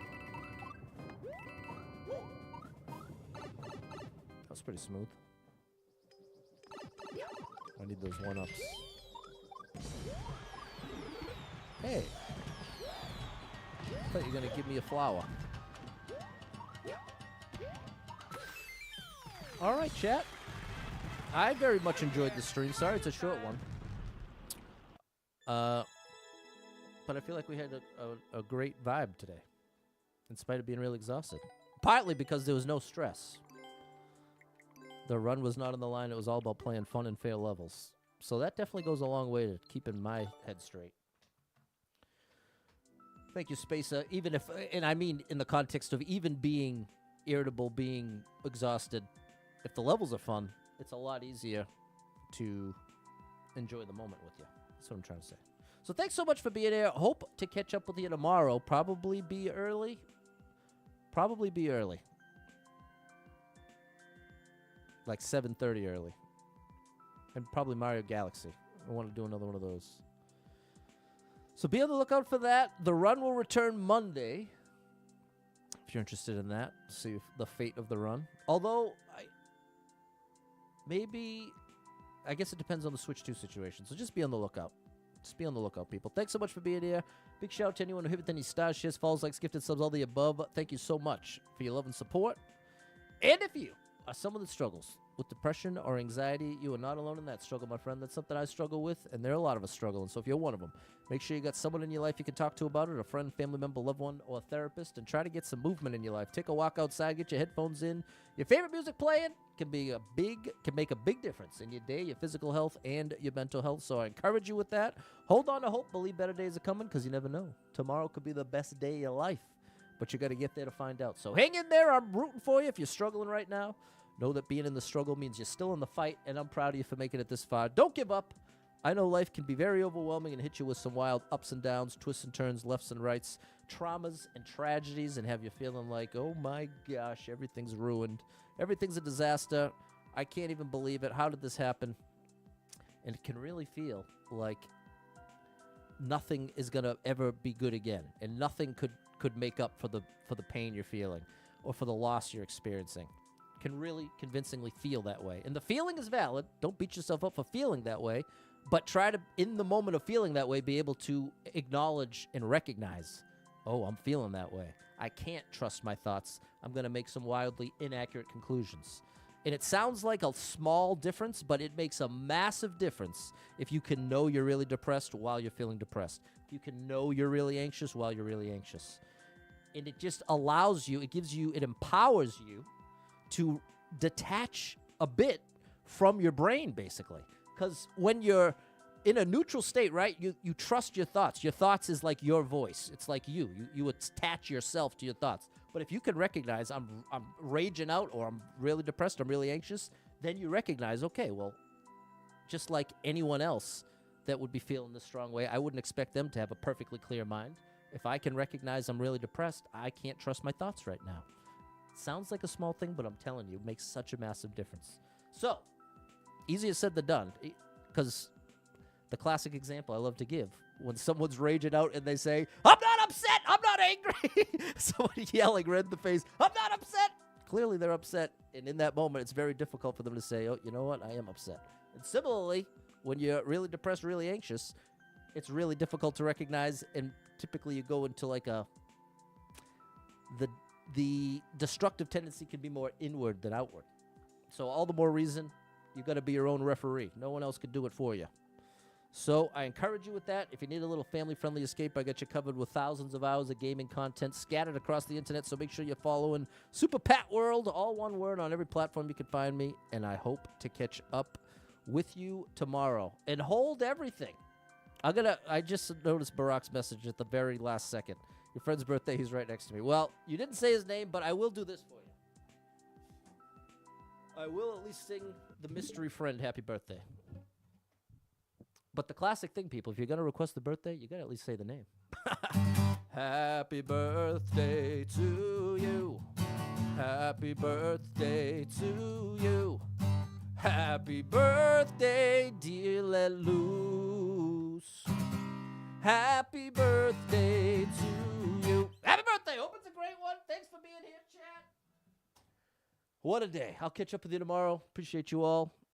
was pretty smooth. I need those one-ups. Hey. I thought you were going to give me a flower. All right, chat. I very much enjoyed the stream. Sorry it's a short one. But I feel like we had a great vibe today, in spite of being really exhausted. Partly because there was no stress. The run was not on the line. It was all about playing fun and fair levels. So that definitely goes a long way to keeping my head straight. Thank you, Spacer. Even if, and I mean in the context of even being irritable, being exhausted, if the levels are fun, it's a lot easier to enjoy the moment with you. That's what I'm trying to say. So thanks so much for being here. Hope to catch up with you tomorrow. Probably be early. Like 7:30 early. And probably Mario Galaxy. I want to do another one of those. So be on the lookout for that. The run will return Monday. If you're interested in that. See if the fate of the run. Although, I guess it depends on the Switch 2 situation. So just be on the lookout. Just be on the lookout, people. Thanks so much for being here. Big shout out to anyone who hit any stars, shares, follows, likes, gifted subs, all the above. Thank you so much for your love and support. And if you are someone that struggles with depression or anxiety, you are not alone in that struggle, my friend. That's something I struggle with, and there are a lot of us struggling. So if you're one of them, make sure you got someone in your life you can talk to about it, a friend, family member, loved one, or a therapist, and try to get some movement in your life. Take a walk outside, get your headphones in. Your favorite music playing can make a big difference in your day, your physical health, and your mental health. So I encourage you with that. Hold on to hope. Believe better days are coming, because you never know. Tomorrow could be the best day of your life, but you got to get there to find out. So hang in there. I'm rooting for you if you're struggling right now. Know that being in the struggle means you're still in the fight, and I'm proud of you for making it this far. Don't give up. I know life can be very overwhelming and hit you with some wild ups and downs, twists and turns, lefts and rights, traumas and tragedies, and have you feeling like, oh my gosh, everything's ruined. Everything's a disaster. I can't even believe it. How did this happen? And it can really feel like nothing is going to ever be good again, and nothing could make up for the pain you're feeling or for the loss you're experiencing. Can really convincingly feel that way. And the feeling is valid. Don't beat yourself up for feeling that way, but try to, in the moment of feeling that way, be able to acknowledge and recognize, oh, I'm feeling that way. I can't trust my thoughts. I'm going to make some wildly inaccurate conclusions. And it sounds like a small difference, but it makes a massive difference if you can know you're really depressed while you're feeling depressed. If you can know you're really anxious while you're really anxious. And it just allows you, it empowers you to detach a bit from your brain, basically. Because when you're in a neutral state, right, you trust your thoughts. Your thoughts is like your voice. It's like you attach yourself to your thoughts. But if you can recognize I'm raging out, or I'm really depressed, I'm really anxious, then you recognize, okay, well, just like anyone else that would be feeling this strong way, I wouldn't expect them to have a perfectly clear mind. If I can recognize I'm really depressed, I can't trust my thoughts right now. Sounds like a small thing, but I'm telling you, it makes such a massive difference. So, easier said than done, because the classic example I love to give, when someone's raging out and they say, I'm not upset, I'm not angry. Somebody yelling red in the face, I'm not upset. Clearly they're upset, and in that moment, it's very difficult for them to say, oh, you know what, I am upset. And similarly, when you're really depressed, really anxious, it's really difficult to recognize, and typically you go into like the destructive tendency can be more inward than outward. So all the more reason you got to be your own referee. No one else can do it for you. So I encourage you with that. If you need a little family-friendly escape, I got you covered with thousands of hours of gaming content scattered across the internet. So make sure you're following Super Pat World, all one word, on every platform you can find me. And I hope to catch up with you tomorrow. And hold everything. I just noticed Barack's message at the very last second. Your friend's birthday, he's right next to me. Well, you didn't say his name, but I will do this for you. I will at least sing the mystery friend happy birthday. But the classic thing, people, if you're going to request the birthday, you got to at least say the name. Happy birthday to you. Happy birthday to you. Happy birthday, dear Let Loose. Happy birthday to you. Happy birthday. Hope it's a great one. Thanks for being here, chat. What a day. I'll catch up with you tomorrow. Appreciate you all.